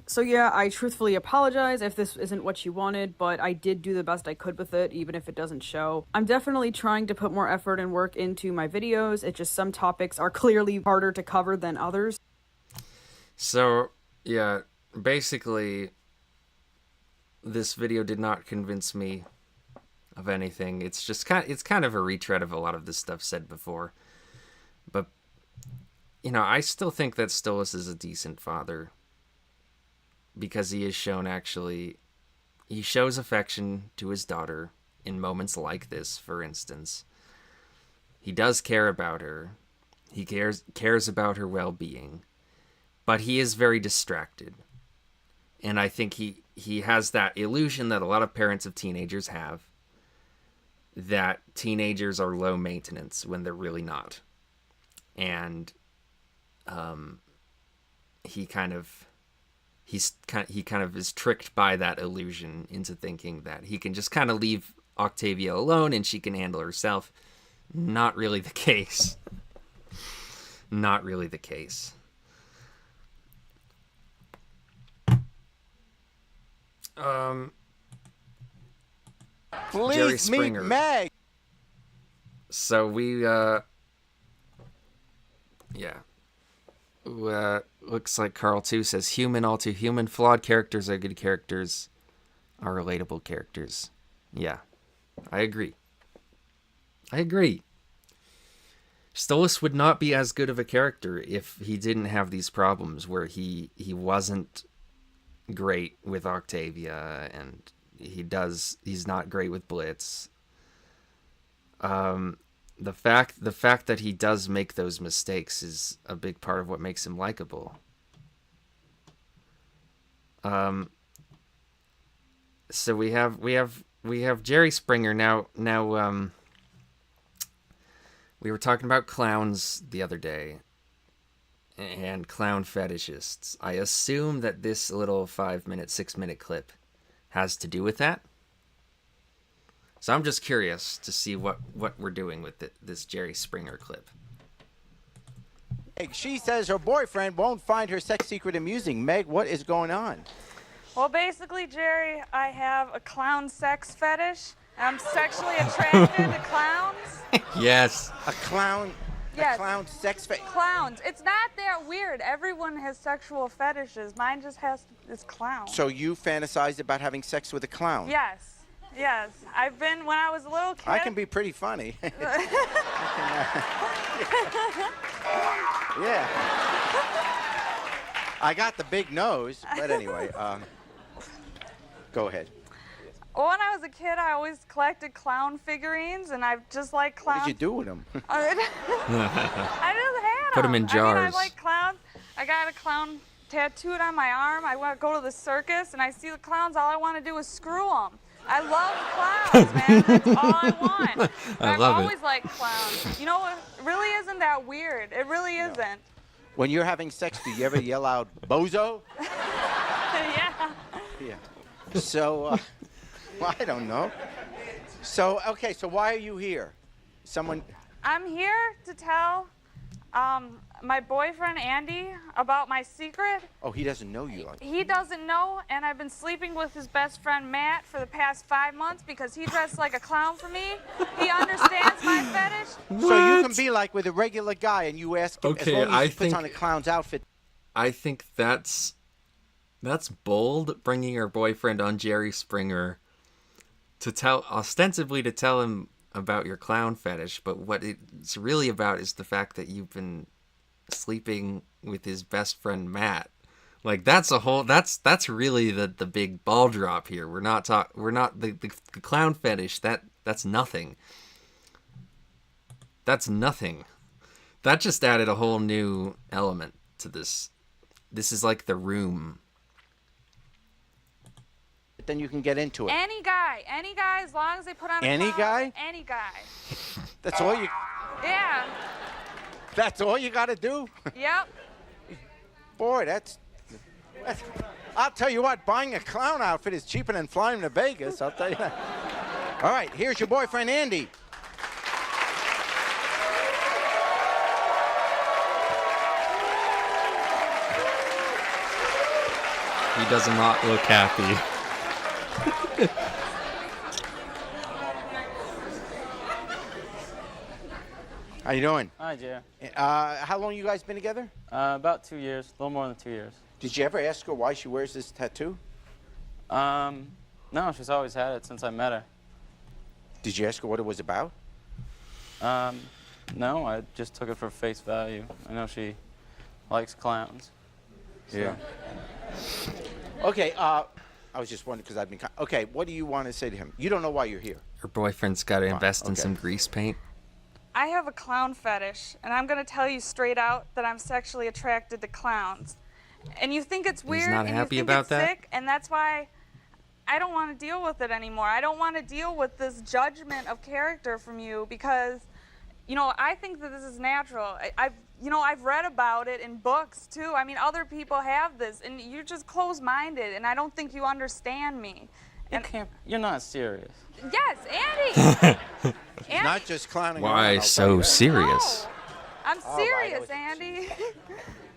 So yeah, I truthfully apologize if this isn't what you wanted, but I did do the best I could with it, even if it doesn't show. I'm definitely trying to put more effort and work into my videos. It's just some topics are clearly harder to cover than others. So, yeah, basically, this video did not convince me of anything. It's just kind of a retread of a lot of the stuff said before. But, I still think that Stolas is a decent father. Because he is shown he shows affection to his daughter in moments like this, for instance. He does care about her. He cares about her well-being. But he is very distracted. And I think he has that illusion that a lot of parents of teenagers have, that teenagers are low maintenance when they're really not. And he kind of is tricked by that illusion into thinking that he can just kind of leave Octavia alone and she can handle herself. Not really the case. Not really the case. Please meet Meg. So we looks like Carl 2 says, human, all too human. Flawed characters are good characters, are relatable characters. Yeah, I agree. Stolas would not be as good of a character if he didn't have these problems where he wasn't great with Octavia, and he's not great with Blitz. The fact that he does make those mistakes is a big part of what makes him likable. So we have Jerry Springer now. We were talking about clowns the other day and clown fetishists. I assume that this little 5-minute, 6-minute clip has to do with that. So I'm just curious to see what we're doing with this Jerry Springer clip. She says her boyfriend won't find her sex secret amusing. Meg, what is going on? Well, basically, Jerry, I have a clown sex fetish. I'm sexually attracted to clowns. Yes. A clown? Yes. A clown sex fetish? Clowns. It's not that weird. Everyone has sexual fetishes. Mine just is clown. So you fantasized about having sex with a clown? Yes. Yes. I've been, when I was a little kid. I can be pretty funny. Yeah. I got the big nose, but anyway, go ahead. Well, when I was a kid, I always collected clown figurines, and I just like clowns. What did you do with them? I just had them. Put them in jars. I mean, I like clowns. I got a clown tattooed on my arm. I want to go to the circus, and I see the clowns. All I want to do is screw them. I love clowns, man. That's all I want. I love it. I've always liked clowns. You know, it really isn't that weird. It really isn't. When you're having sex, do you ever yell out, bozo? Yeah. Yeah. So, well, I don't know. So, okay, so why are you here? Someone... I'm here to tell my boyfriend, Andy, about my secret. Oh, he doesn't know you. He doesn't know, and I've been sleeping with his best friend, Matt, for the past 5 months because he dressed like a clown for me. He understands my fetish. So you can be like with a regular guy and you ask him, Okay, as long as he puts on a clown's outfit. I think that's bold, bringing your boyfriend on Jerry Springer ostensibly to tell him about your clown fetish, but what it's really about is the fact that you've been sleeping with his best friend Matt. Like that's really the big ball drop here. We're not the clown fetish. That's nothing. That's nothing. That just added a whole new element to this. This is like The Room. Then you can get into it. Any guy, as long as they put on a Any clown, guy? Any guy. That's all you... Yeah. That's all you got to do? Yep. Boy, that's... I'll tell you what, buying a clown outfit is cheaper than flying to Vegas, I'll tell you that. All right, here's your boyfriend, Andy. He does not look happy. How you doing? Hi, Jer. How long you guys been together? About 2 years, a little more than 2 years. Did you ever ask her why she wears this tattoo? No, she's always had it since I met her. Did you ask her what it was about? No, I just took it for face value. I know she likes clowns. So. Yeah. Okay, I was just wondering because I've been... Okay, what do you want to say to him? You don't know why you're here. Her boyfriend's got to invest in okay. some grease paint. I have a clown fetish, and I'm going to tell you straight out that I'm sexually attracted to clowns. And you think it's weird, not and happy you think about it's that? sick, and that's why I don't want to deal with it anymore. I don't want to deal with this judgment of character from you because, you know, I think that this is natural. I've read about it in books, too. I mean, other people have this, and you're just closed-minded, and I don't think you understand me. You're not serious. Yes, Andy! He's not just clowning Why around, so serious? No, I'm serious, Andy.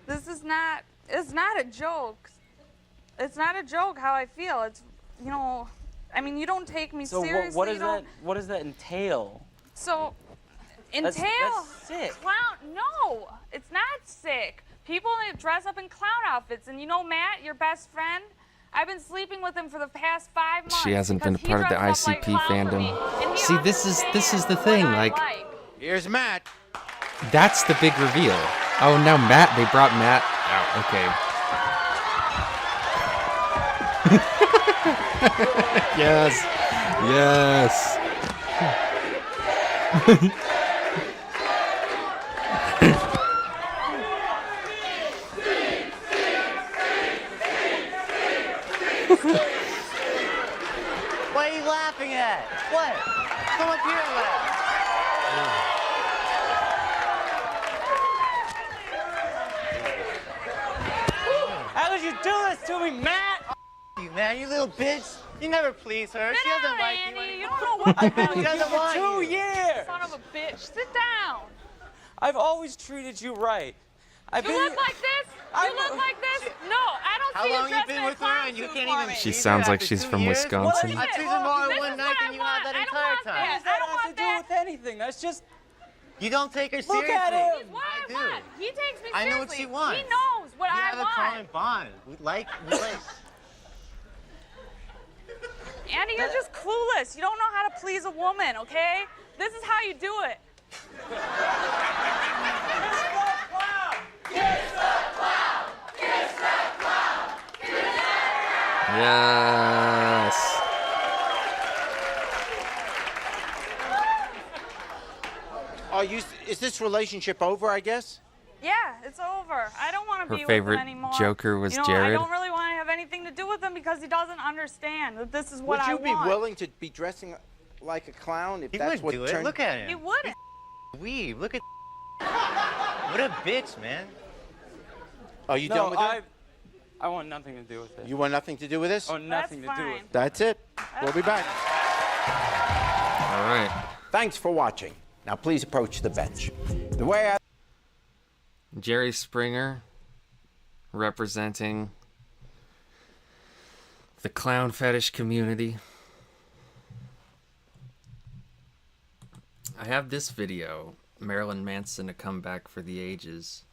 This is not, it's not a joke. It's not a joke how I feel. It's, you know, I mean, you don't take me seriously. So what does that entail? So, That's sick. Clown, no, it's not sick. People dress up in clown outfits, and you know Matt, your best friend? I've been sleeping with him for the past 5 months. She hasn't been a because part of the he dresses up ICP like a clown for fandom. me, and he See, this is the thing. what I Like, Here's Matt. that's the big reveal. Oh, now Matt. They brought Matt out. Okay. Yes. Yes. that? What? Come up here and laugh. How could you do this to me, Matt? You, man, you little bitch. You never please her. She doesn't like you. Andy, you don't know what the hell She doesn't want you. 2 years. Son of a bitch. Sit down. I've always treated you right. You look like this? You look like this? No, I don't How see long you you dressed been in with her and you can't even She treat her sounds like after she's 2 from years? Wisconsin. I treated her more in one night than you have that entire time. What does that have to do with anything? That's just... You don't take her Look seriously. at him. What I do. want. He takes me seriously. I know what she wants. He knows what We I have a want. common bond. We like. Andy, you're just clueless. You don't know how to please a woman, okay? This is how you do it. Yes. Is this relationship over, I guess? Yeah, it's over. I don't want to Her be with favorite him anymore. Joker was you know, Jared. I don't really want to have anything to do with him because he doesn't understand that this is what I want. Would you be willing to be dressing like a clown if He that's wouldn't what do it. turned... Look at him. He wouldn't. Weave. Look at. What a bitch, man. Are you done with it? I want nothing to do with it. You want nothing to do with this? I want nothing to do with it. That's it. We'll be back. All right. Thanks for watching. Now please approach the bench. The way I... Jerry Springer representing the clown fetish community. I have this video, Marilyn Manson, a comeback for the ages.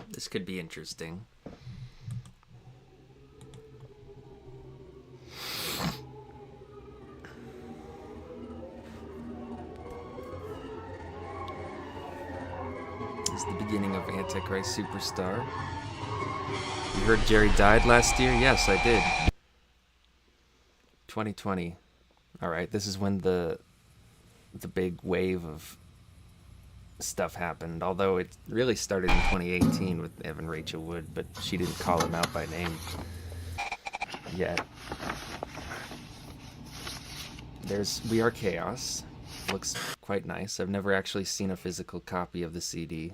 This could be interesting. This is the beginning of Antichrist Superstar. You heard Jerry died last year? Yes, I did. 2020. Alright, this is when the big wave of stuff happened, although it really started in 2018 with Evan Rachel Wood, but she didn't call him out by name yet. There's We Are Chaos. Looks quite nice. I've never actually seen a physical copy of the CD.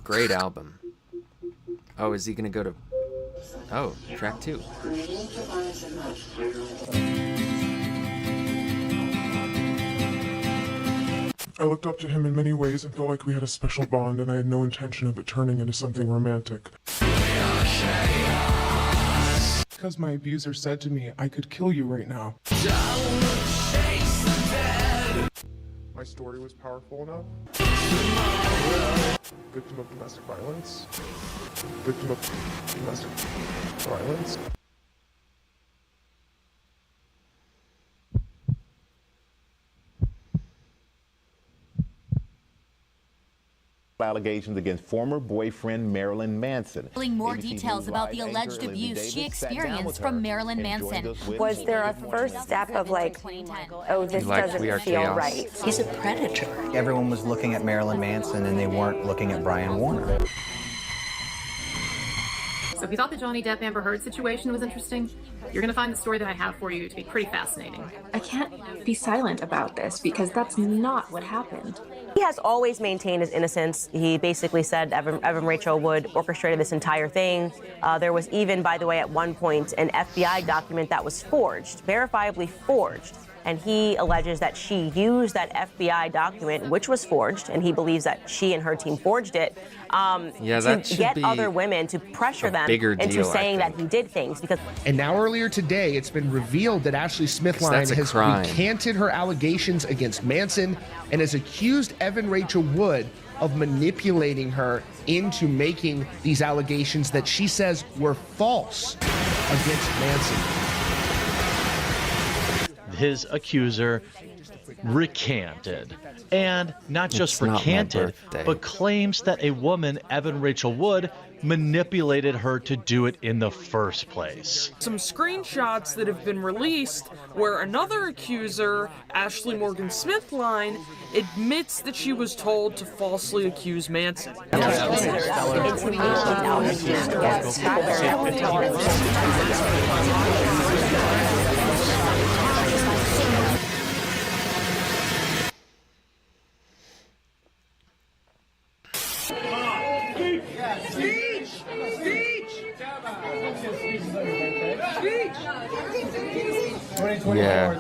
Great album. Oh, is he gonna go to... Oh, track 2. I looked up to him in many ways and felt like we had a special bond, and I had no intention of it turning into something romantic. Because my abuser said to me, I could kill you right now. My story was powerful enough. Victim of domestic violence. Victim of domestic violence. Allegations against former boyfriend Marilyn Manson. More details about the alleged abuse she experienced from Marilyn Manson. Was there a first step of like, oh, this doesn't feel right? He's a predator. Everyone was looking at Marilyn Manson and they weren't looking at Brian Warner. So if you thought the Johnny Depp Amber Heard situation was interesting, you're going to find the story that I have for you to be pretty fascinating. I can't be silent about this because that's not what happened. He has always maintained his innocence. He basically said Evan Rachel Wood orchestrated this entire thing. There was even, by the way, at one point, an FBI document that was forged, verifiably forged. And he alleges that she used that FBI document, which was forged, and he believes that she and her team forged it, to get other women to pressure them into saying that he did things. And now earlier today, it's been revealed that Ashley Smithline has recanted her allegations against Manson and has accused Evan Rachel Wood of manipulating her into making these allegations that she says were false against Manson. his accuser recanted. And not just It's not my recanted, birthday. but claims that a woman, Evan Rachel Wood, manipulated her to do it in the first place. Some screenshots that have been released where another accuser, Ashley Morgan Smithline, admits that she was told to falsely accuse Manson. Yeah.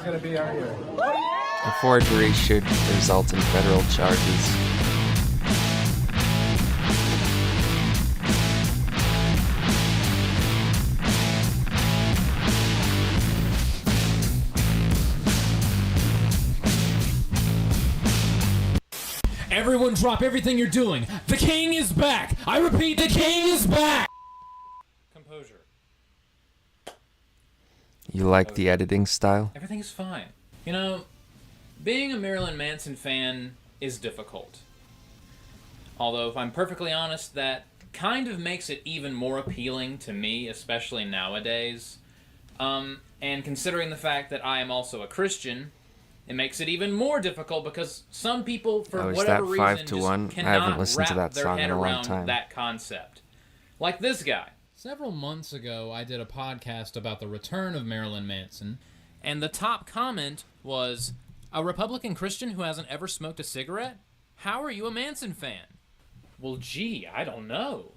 A forgery should result in federal charges. Everyone drop everything you're doing. The king is back. I repeat, the king is back. Composure. You like the editing style? Everything's fine. You know, being a Marilyn Manson fan is difficult. Although, if I'm perfectly honest, that kind of makes it even more appealing to me, especially nowadays. And considering the fact that I am also a Christian, it makes it even more difficult because some people, for whatever reason, 5 to just 1? I cannot haven't listened to wrap that their song head in a long around time. that concept. Like this guy. Several months ago, I did a podcast about the return of Marilyn Manson. And the top comment was, "A Republican Christian who hasn't ever smoked a cigarette? How are you a Manson fan?" Well, gee, I don't know.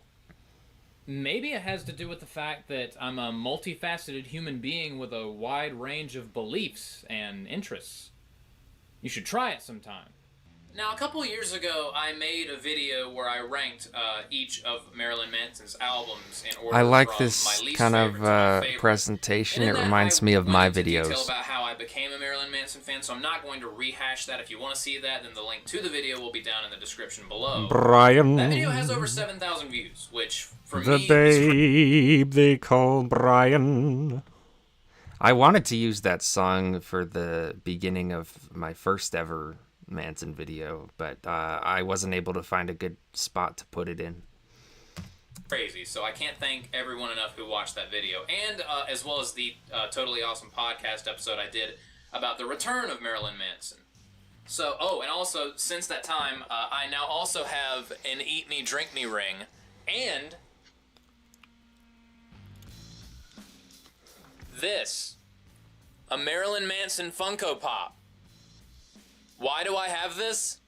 Maybe it has to do with the fact that I'm a multifaceted human being with a wide range of beliefs and interests. You should try it sometime. Now, a couple years ago, I made a video where I ranked each of Marilyn Manson's albums in order. I like from this my least kind favorite of to my favorite. presentation. And It in that, reminds I me of went my into detail videos. about how I became a Marilyn Manson fan, so I'm not going to rehash that. If you want to see that, then the link to the video will be down in the description below. Brian. That video has over 7,000 views, which for The me is babe they call Brian. I wanted to use that song for the beginning of my first ever Manson video, but I wasn't able to find a good spot to put it in. crazy. So I can't thank everyone enough who watched that video, and as well as the totally awesome podcast episode I did about the return of Marilyn Manson. So, and also, since that time, I now also have an Eat Me, Drink Me ring, and this, a Marilyn Manson Funko Pop. Why do I have this?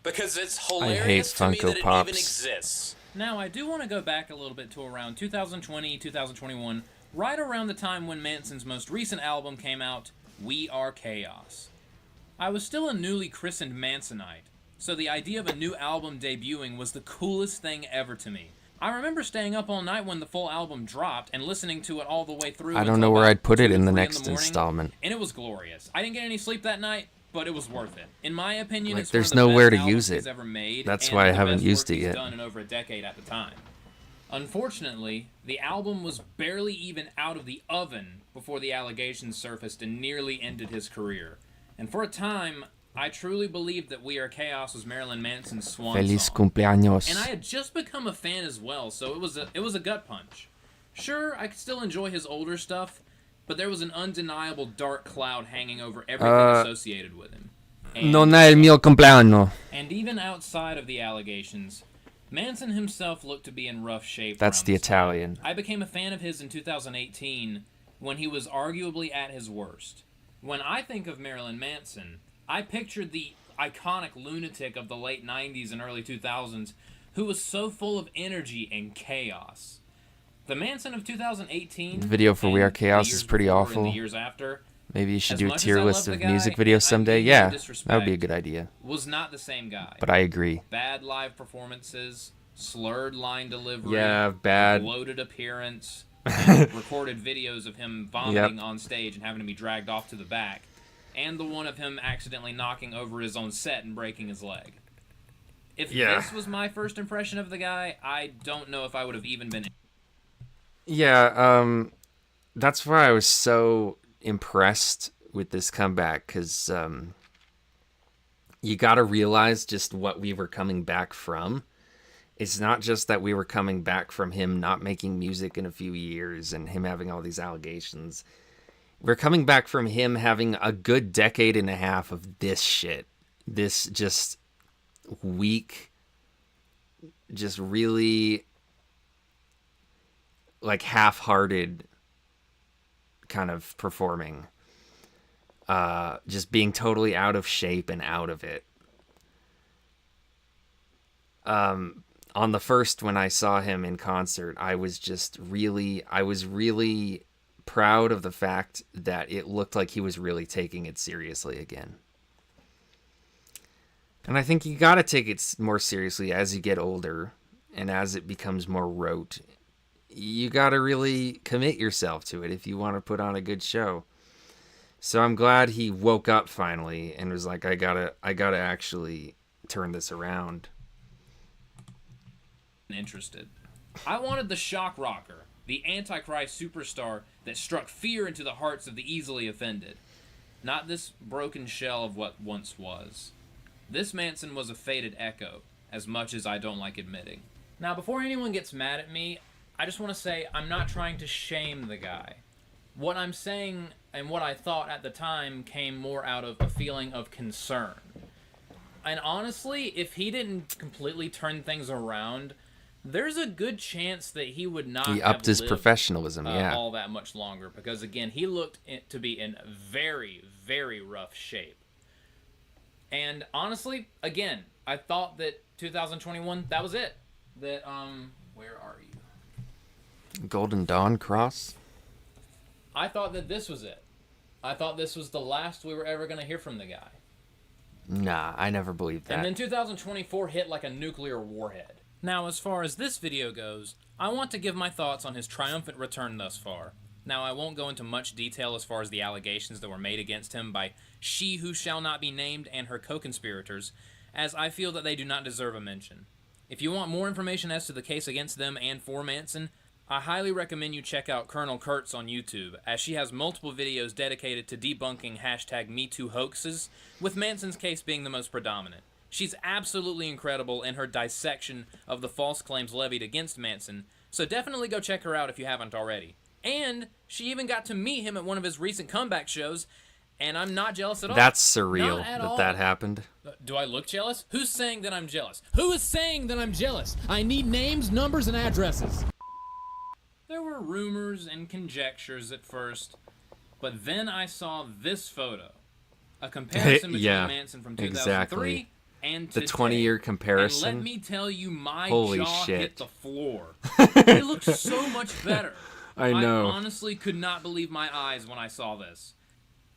Because it's hilarious to me that it even exists. Now, I do want to go back a little bit to around 2020, 2021, right around the time when Manson's most recent album came out, We Are Chaos. I was still a newly christened Mansonite, so the idea of a new album debuting was the coolest thing ever to me. I remember staying up all night when the full album dropped and listening to it all the way through. I don't know where I'd put it in the next installment. And it was glorious. I didn't get any sleep that night, but it was worth it. In my opinion, Like, it's there's one of the nowhere best to use albums it. he's ever made, That's and why I the haven't best used work it he's yet. done in over a decade at the time. Unfortunately, the album was barely even out of the oven before the allegations surfaced and nearly ended his career. And for a time, I truly believed that We Are Chaos was Marilyn Manson's swan Feliz song. cumpleaños. And I had just become a fan as well, so it was a gut punch. Sure, I could still enjoy his older stuff, but there was an undeniable dark cloud hanging over everything associated with him. Non è il mio compleanno. And even outside of the allegations, Manson himself looked to be in rough shape. That's around the this time. Italian. I became a fan of his in 2018 when he was arguably at his worst. When I think of Marilyn Manson, I pictured the iconic lunatic of the late 90s and early 2000s who was so full of energy and chaos. The Manson of 2018, The video for We Are Chaos is pretty awful. and the years after, Maybe you should as do a much as tier I list love of the guy, music videos someday. I mean no Yeah, that would disrespect, be a good idea. was not the same guy. But I agree. Bad live performances, slurred line delivery, Yeah, bad. bloated appearance, and recorded videos of him vomiting Yep. on stage and having to be dragged off to the back, and the one of him accidentally knocking over his own set and breaking his leg. If this was my first impression of the guy, I don't know if I would have even been... Yeah, that's why I was so impressed with this comeback, because you got to realize just what we were coming back from. It's not just that we were coming back from him not making music in a few years and him having all these allegations. We're coming back from him having a good decade and a half of this shit. This just weak, just really like half-hearted kind of performing. Just being totally out of shape and out of it. On the first, when I saw him in concert, I was really proud of the fact that it looked like he was really taking it seriously again. And I think you got to take it more seriously as you get older and as it becomes more rote. You got to really commit yourself to it if you want to put on a good show. So I'm glad he woke up finally and was like, I gotta actually turn this around. Interested. I wanted the shock rocker, the Antichrist superstar that struck fear into the hearts of the easily offended. Not this broken shell of what once was. This Manson was a faded echo, as much as I don't like admitting. Now, before anyone gets mad at me, I just want to say I'm not trying to shame the guy. What I'm saying and what I thought at the time came more out of a feeling of concern. And honestly, if he didn't completely turn things around, there's a good chance that he would not He upped his lived, professionalism, all that much longer. Because, again, he looked to be in very, very rough shape. And honestly, again, I thought that 2021, that was it. That, where are you? Golden Dawn Cross? I thought that this was it. I thought this was the last we were ever going to hear from the guy. Nah, I never believed that. And then 2024 hit like a nuclear warhead. Now, as far as this video goes, I want to give my thoughts on his triumphant return thus far. Now, I won't go into much detail as far as the allegations that were made against him by she who shall not be named and her co-conspirators, as I feel that they do not deserve a mention. If you want more information as to the case against them and for Manson, I highly recommend you check out Colonel Kurtz on YouTube, as she has multiple videos dedicated to debunking #MeToo hoaxes, with Manson's case being the most predominant. She's absolutely incredible in her dissection of the false claims levied against Manson, so definitely go check her out if you haven't already. And she even got to meet him at one of his recent comeback shows, and I'm not jealous at all. That's surreal that happened. Do I look jealous? Who's saying that I'm jealous? Who is saying that I'm jealous? I need names, numbers, and addresses. There were rumors and conjectures at first, but then I saw this photo. A comparison between Manson from 2003 and today. The 20-year comparison. And let me tell you, my Holy jaw shit. hit the floor. It looked so much better. I know. I honestly could not believe my eyes when I saw this.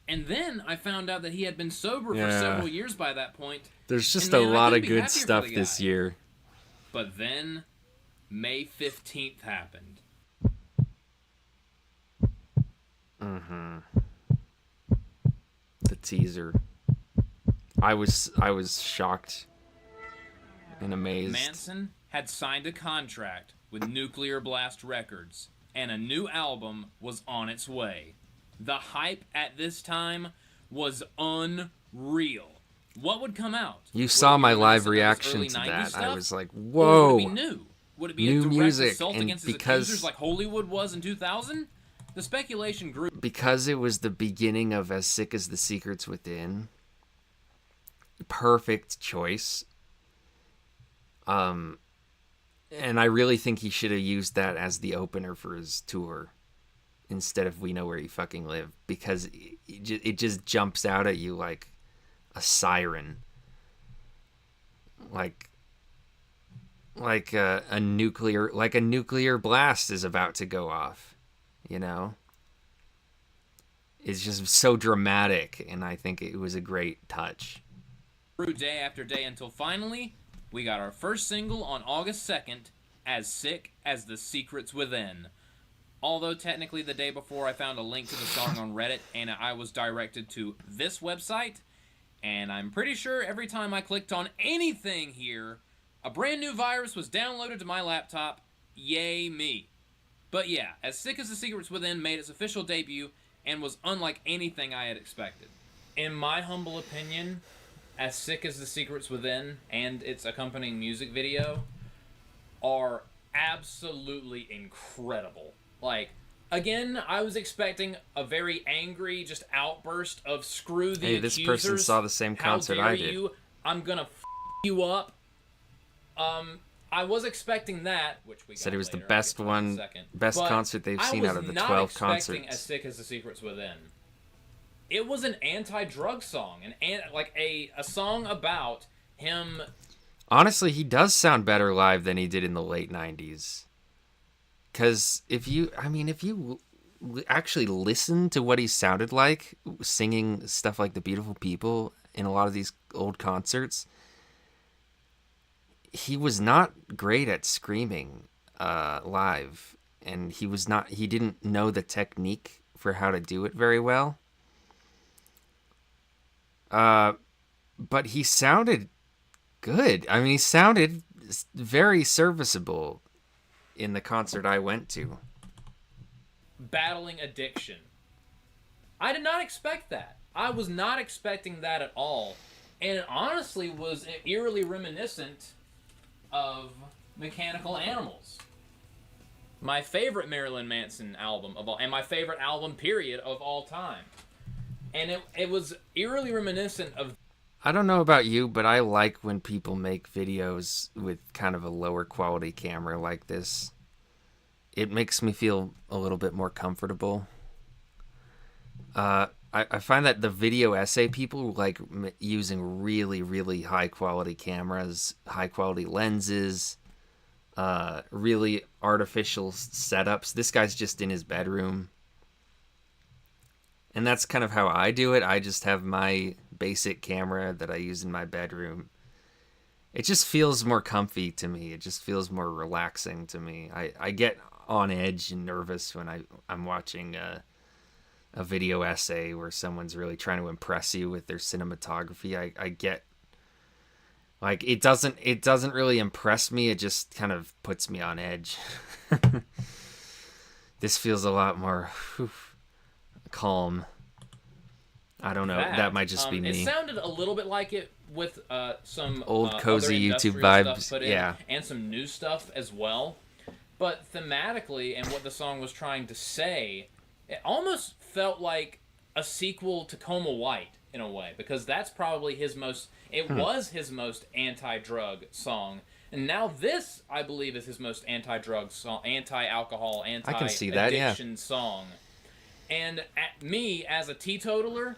And then I found out that he had been sober for several years by that point. There's just a lot of good stuff this year. But then, May 15th happened. Mm-hmm. The teaser. I was shocked and amazed. Manson had signed a contract with Nuclear Blast Records, and a new album was on its way. The hype at this time was unreal. What would come out? You saw my live reaction to that. I was like, whoa. Would it be new? Would it be new a direct music? assault and against his accusers like Hollywood was in 2000? The speculation grew. Because it was the beginning of As Sick as the Secrets Within. Perfect choice. And I really think he should have used that as the opener for his tour instead of We Know Where You Fucking Live, because it just jumps out at you like a siren, like a nuclear blast is about to go off, you know? It's just so dramatic, and I think it was a great touch. Day after day until finally we got our first single on August 2nd, As Sick as the Secrets Within. Although technically the day before I found a link to the song on Reddit and I was directed to this website, and I'm pretty sure every time I clicked on anything here, a brand new virus was downloaded to my laptop. Yay me. But yeah, As Sick as the Secrets Within made its official debut and was unlike anything I had expected. In my humble opinion, As Sick as the Secrets Within and its accompanying music video are absolutely incredible. Like, again, I was expecting a very angry just outburst of screw the accusers. Hey, this person saw the same concert I did. You? I'm gonna you up. I was expecting that, which we said got it was later. the best one, best concert they've seen out of the 12 concerts. I was not expecting As Sick as the Secrets Within. It was an anti-drug song, like a song about him. Honestly, he does sound better live than he did in the late 90s. Because if you actually listen to what he sounded like, singing stuff like The Beautiful People in a lot of these old concerts, he was not great at screaming live. And he didn't know the technique for how to do it very well. But he sounded good. I mean, he sounded very serviceable in the concert I went to. Battling addiction. I did not expect that. I was not expecting that at all. And it honestly was eerily reminiscent of Mechanical Animals. My favorite Marilyn Manson album of all, and my favorite album period of all time. And it was eerily reminiscent of... I don't know about you, but I like when people make videos with kind of a lower quality camera like this. It makes me feel a little bit more comfortable. I find that the video essay people like using really, really high quality cameras, high quality lenses, really artificial setups. This guy's just in his bedroom. And that's kind of how I do it. I just have my basic camera that I use in my bedroom. It just feels more comfy to me. It just feels more relaxing to me. I get on edge and nervous when I'm watching a video essay where someone's really trying to impress you with their cinematography. I get... Like, it doesn't really impress me. It just kind of puts me on edge. This feels a lot more... calm. I don't know. That might just be me. It sounded a little bit like it with some old cozy other YouTube vibes. Stuff put in, and some new stuff as well. But thematically and what the song was trying to say, it almost felt like a sequel to Coma White in a way, because that's probably his most... It was his most anti-drug song. And now this, I believe, is his most anti-drug song, anti-alcohol, anti-addiction song. And me, as a teetotaler,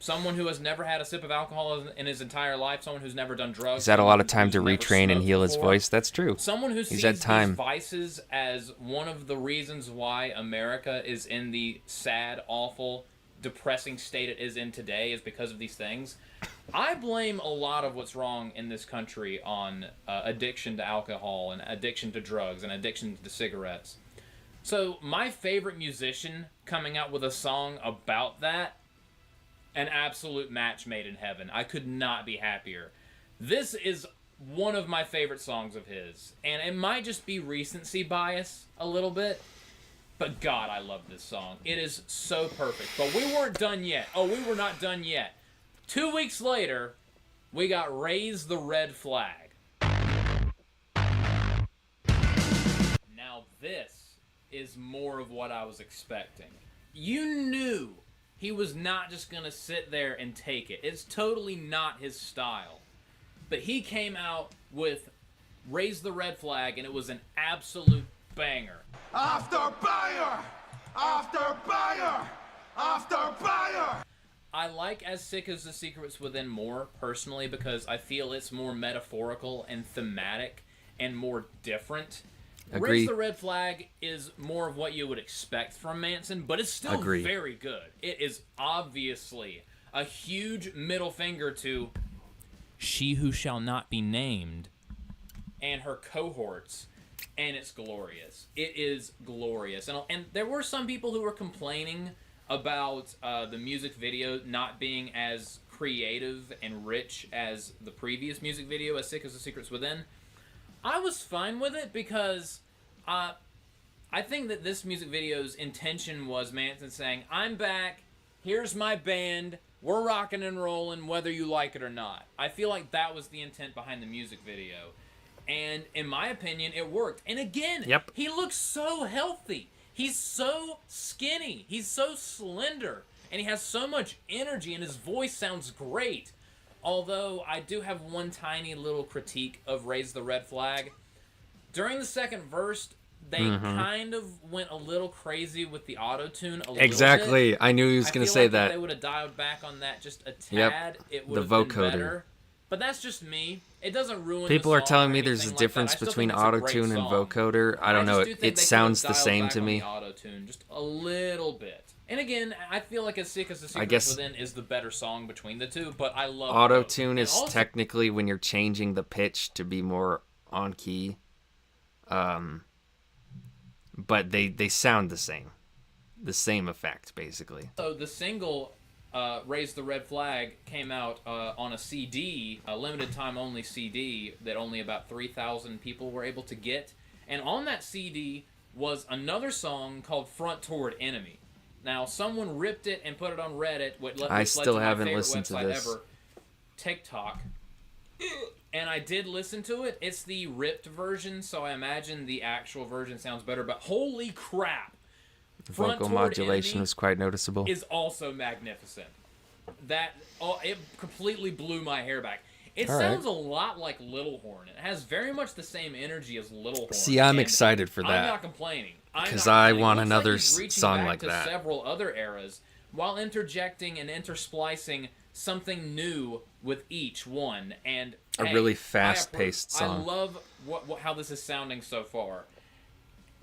someone who has never had a sip of alcohol in his entire life, someone who's never done drugs. He's had a lot of time to retrain and heal his voice. That's true. Someone who sees had time. these vices as one of the reasons why America is in the sad, awful, depressing state it is in today is because of these things. I blame a lot of what's wrong in this country on addiction to alcohol and addiction to drugs and addiction to cigarettes. So, my favorite musician coming out with a song about that, an absolute match made in heaven. I could not be happier. This is one of my favorite songs of his, and it might just be recency bias a little bit, but God, I love this song. It is so perfect. But we weren't done yet. Oh, we were not done yet. 2 weeks later, we got Raise the Red Flag. Now this is more of what I was expecting. You knew he was not just going to sit there and take it. It's totally not his style. But he came out with Raise the Red Flag, and it was an absolute banger. After banger! After banger! After banger! I like As Sick as the Secrets Within more, personally, because I feel it's more metaphorical and thematic and more different. Agree. Raise the Red Flag is more of what you would expect from Manson, but it's still very good. It is obviously a huge middle finger to She Who Shall Not Be Named and her cohorts, and it's glorious. It is glorious. And there were some people who were complaining about the music video not being as creative and rich as the previous music video, As Sick as the Secrets Within. I was fine with it because I think that this music video's intention was Manson saying, I'm back, here's my band, we're rocking and rolling whether you like it or not. I feel like that was the intent behind the music video. And in my opinion, it worked. And again, he looks so healthy. He's so skinny. He's so slender. And he has so much energy, and his voice sounds great. Although, I do have one tiny little critique of Raise the Red Flag. During the second verse, they kind of went a little crazy with the auto-tune a little bit. I knew he was going to say that. If they would have dialed back on that just a tad, it would have been better. But that's just me. It doesn't ruin People the are song telling or me there's a anything difference like that. between auto-tune and vocoder. I don't know. It sounds the same to me. Auto-tune just a little bit. And again, I feel like As Sick as the Secret Within is the better song between the two, but I love auto-tune is also, technically when you're changing the pitch to be more on key. But they sound the same. The same effect, basically. So the single Raise the Red Flag came out on a CD, a limited time only CD that only about 3,000 people were able to get. And on that CD was another song called Front Toward Enemy. Now, someone ripped it and put it on Reddit, which I still haven't listened to this. Ever, TikTok. And I did listen to it. It's the ripped version, so I imagine the actual version sounds better. But holy crap! Vocal modulation was quite noticeable. Is also magnificent. It completely blew my hair back. It sounds a lot like Little Horn. It has very much the same energy as Little Horn. See, I'm excited for that. I'm not complaining. Because I want another song like that. Several other eras, while interjecting and intersplicing something new with each one, and a really fast-paced song. I love how this is sounding so far.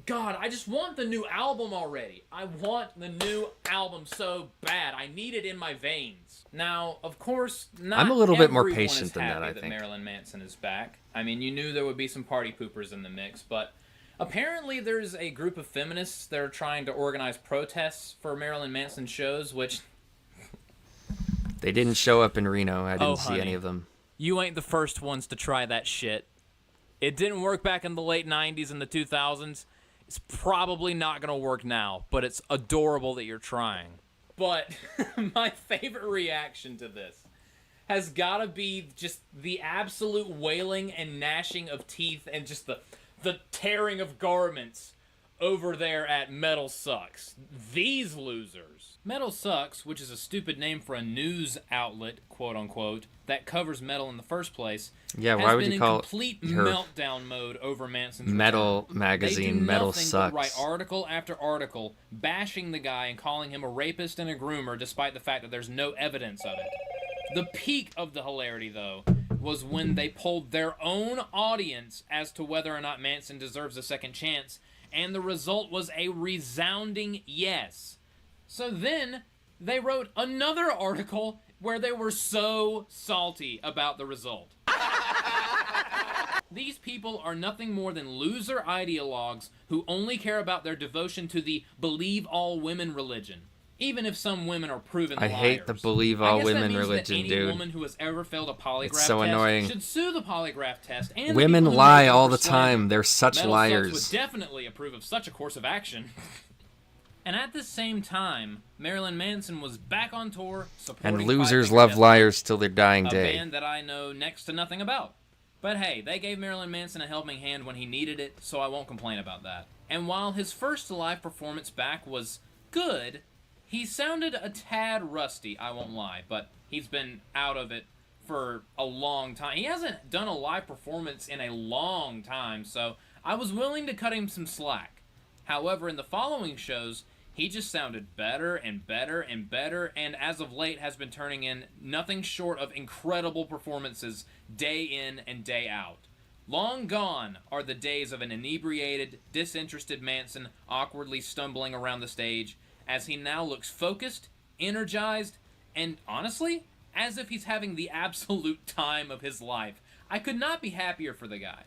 God, I just want the new album already. I want the new album so bad. I need it in my veins. Now, of course, I'm a little bit more patient than that, I think. Marilyn Manson is back. I mean, you knew there would be some party poopers in the mix, but apparently there's a group of feminists that are trying to organize protests for Marilyn Manson shows, which... They didn't show up in Reno. I didn't see any of them. You ain't the first ones to try that shit. It didn't work back in the late 90s and the 2000s. It's probably not going to work now, but it's adorable that you're trying. But my favorite reaction to this has got to be just the absolute wailing and gnashing of teeth and just the tearing of garments over there at Metal Sucks. These losers. Metal Sucks, which is a stupid name for a news outlet, quote-unquote, that covers metal in the first place, why would you call complete meltdown mode over Manson's metal return. magazine Metal Sucks. They write article after article bashing the guy and calling him a rapist and a groomer despite the fact that there's no evidence of it. The peak of the hilarity, though, was when they polled their own audience as to whether or not Manson deserves a second chance, and the result was a resounding yes. So then, they wrote another article where they were so salty about the result. These people are nothing more than loser ideologues who only care about their devotion to the believe all women religion. Even if some women are proven liars. I hate the believe all women religion, any dude. Woman who has ever failed a polygraph it's so test annoying. should sue the polygraph test. And women lie all the time. They're such Metal liars. Sucks would definitely approve of such a course of action. And at the same time, Marilyn Manson was back on tour supporting and losers love liars till their dying day. A band that I know next to nothing about. But hey, they gave Marilyn Manson a helping hand when he needed it, so I won't complain about that. And while his first live performance back was good, he sounded a tad rusty, I won't lie, but he's been out of it for a long time. He hasn't done a live performance in a long time, so I was willing to cut him some slack. However, in the following shows, he just sounded better and better and better, and as of late has been turning in nothing short of incredible performances day in and day out. Long gone are the days of an inebriated, disinterested Manson awkwardly stumbling around the stage, as he now looks focused, energized, and honestly, as if he's having the absolute time of his life. I could not be happier for the guy.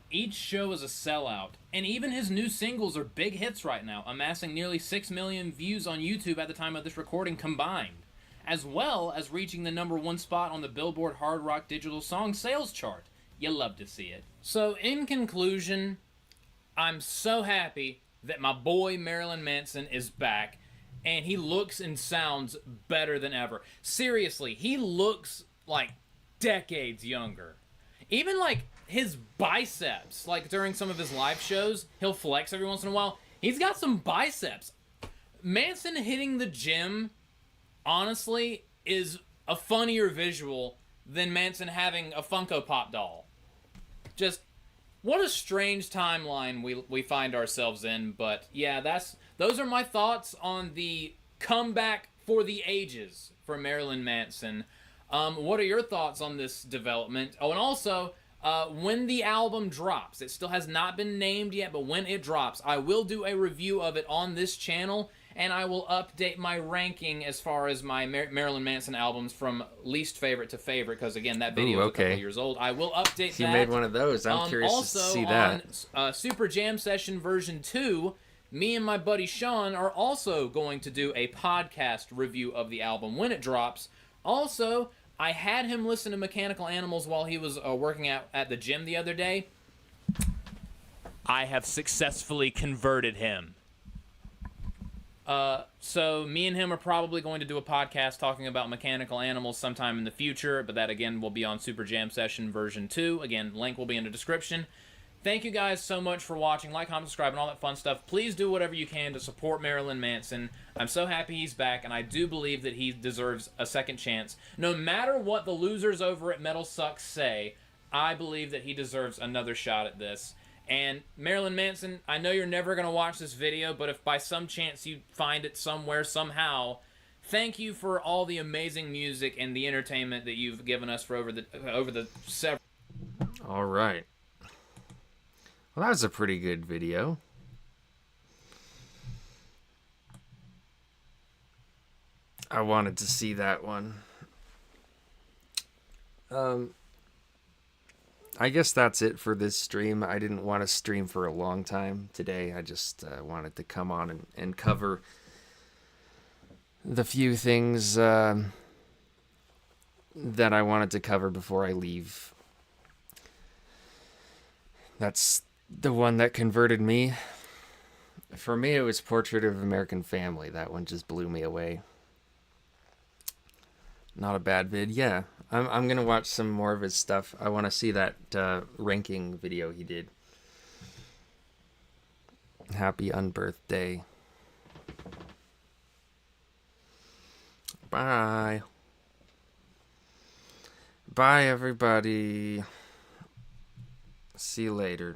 Each show is a sellout, and even his new singles are big hits right now, amassing nearly 6 million views on YouTube at the time of this recording combined, as well as reaching the #1 spot on the Billboard Hard Rock Digital Song Sales Chart. You love to see it. So, in conclusion, I'm so happy that my boy Marilyn Manson is back, and he looks and sounds better than ever. Seriously, he looks like decades younger. Even like his biceps, like during some of his live shows, he'll flex every once in a while. He's got some biceps. Manson hitting the gym, honestly, is a funnier visual than Manson having a Funko Pop doll. Just, what a strange timeline we find ourselves in. But yeah, those are my thoughts on the comeback for the ages for Marilyn Manson. What are your thoughts on this development? Oh, and also, when the album drops, it still has not been named yet, but when it drops, I will do a review of it on this channel, and I will update my ranking as far as my Marilyn Manson albums from least favorite to favorite, because again, that video is a couple years old. I will update that. You made one of those. I'm curious to see that. Also, on Super Jam Session version 2, me and my buddy Sean are also going to do a podcast review of the album when it drops. Also, I had him listen to Mechanical Animals while he was working out at the gym the other day. I have successfully converted him. So me and him are probably going to do a podcast talking about Mechanical Animals sometime in the future, but that again will be on Super Jam Session version 2. Again, link will be in the description. Thank you guys so much for watching. Like, comment, subscribe, and all that fun stuff. Please do whatever you can to support Marilyn Manson. I'm so happy he's back, and I do believe that he deserves a second chance. No matter what the losers over at Metal Sucks say, I believe that he deserves another shot at this. And Marilyn Manson, I know you're never going to watch this video, but if by some chance you find it somewhere, somehow, thank you for all the amazing music and the entertainment that you've given us for over the several... All right. Well, that was a pretty good video. I wanted to see that one. I guess that's it for this stream. I didn't want to stream for a long time today. I just wanted to come on and cover the few things that I wanted to cover before I leave. That's the one that converted me. For me, it was Portrait of American Family. That one just blew me away. Not a bad vid. Yeah, I'm gonna watch some more of his stuff. I want to see that ranking video he did. Happy unbirthday. Bye. Bye, everybody. See you later.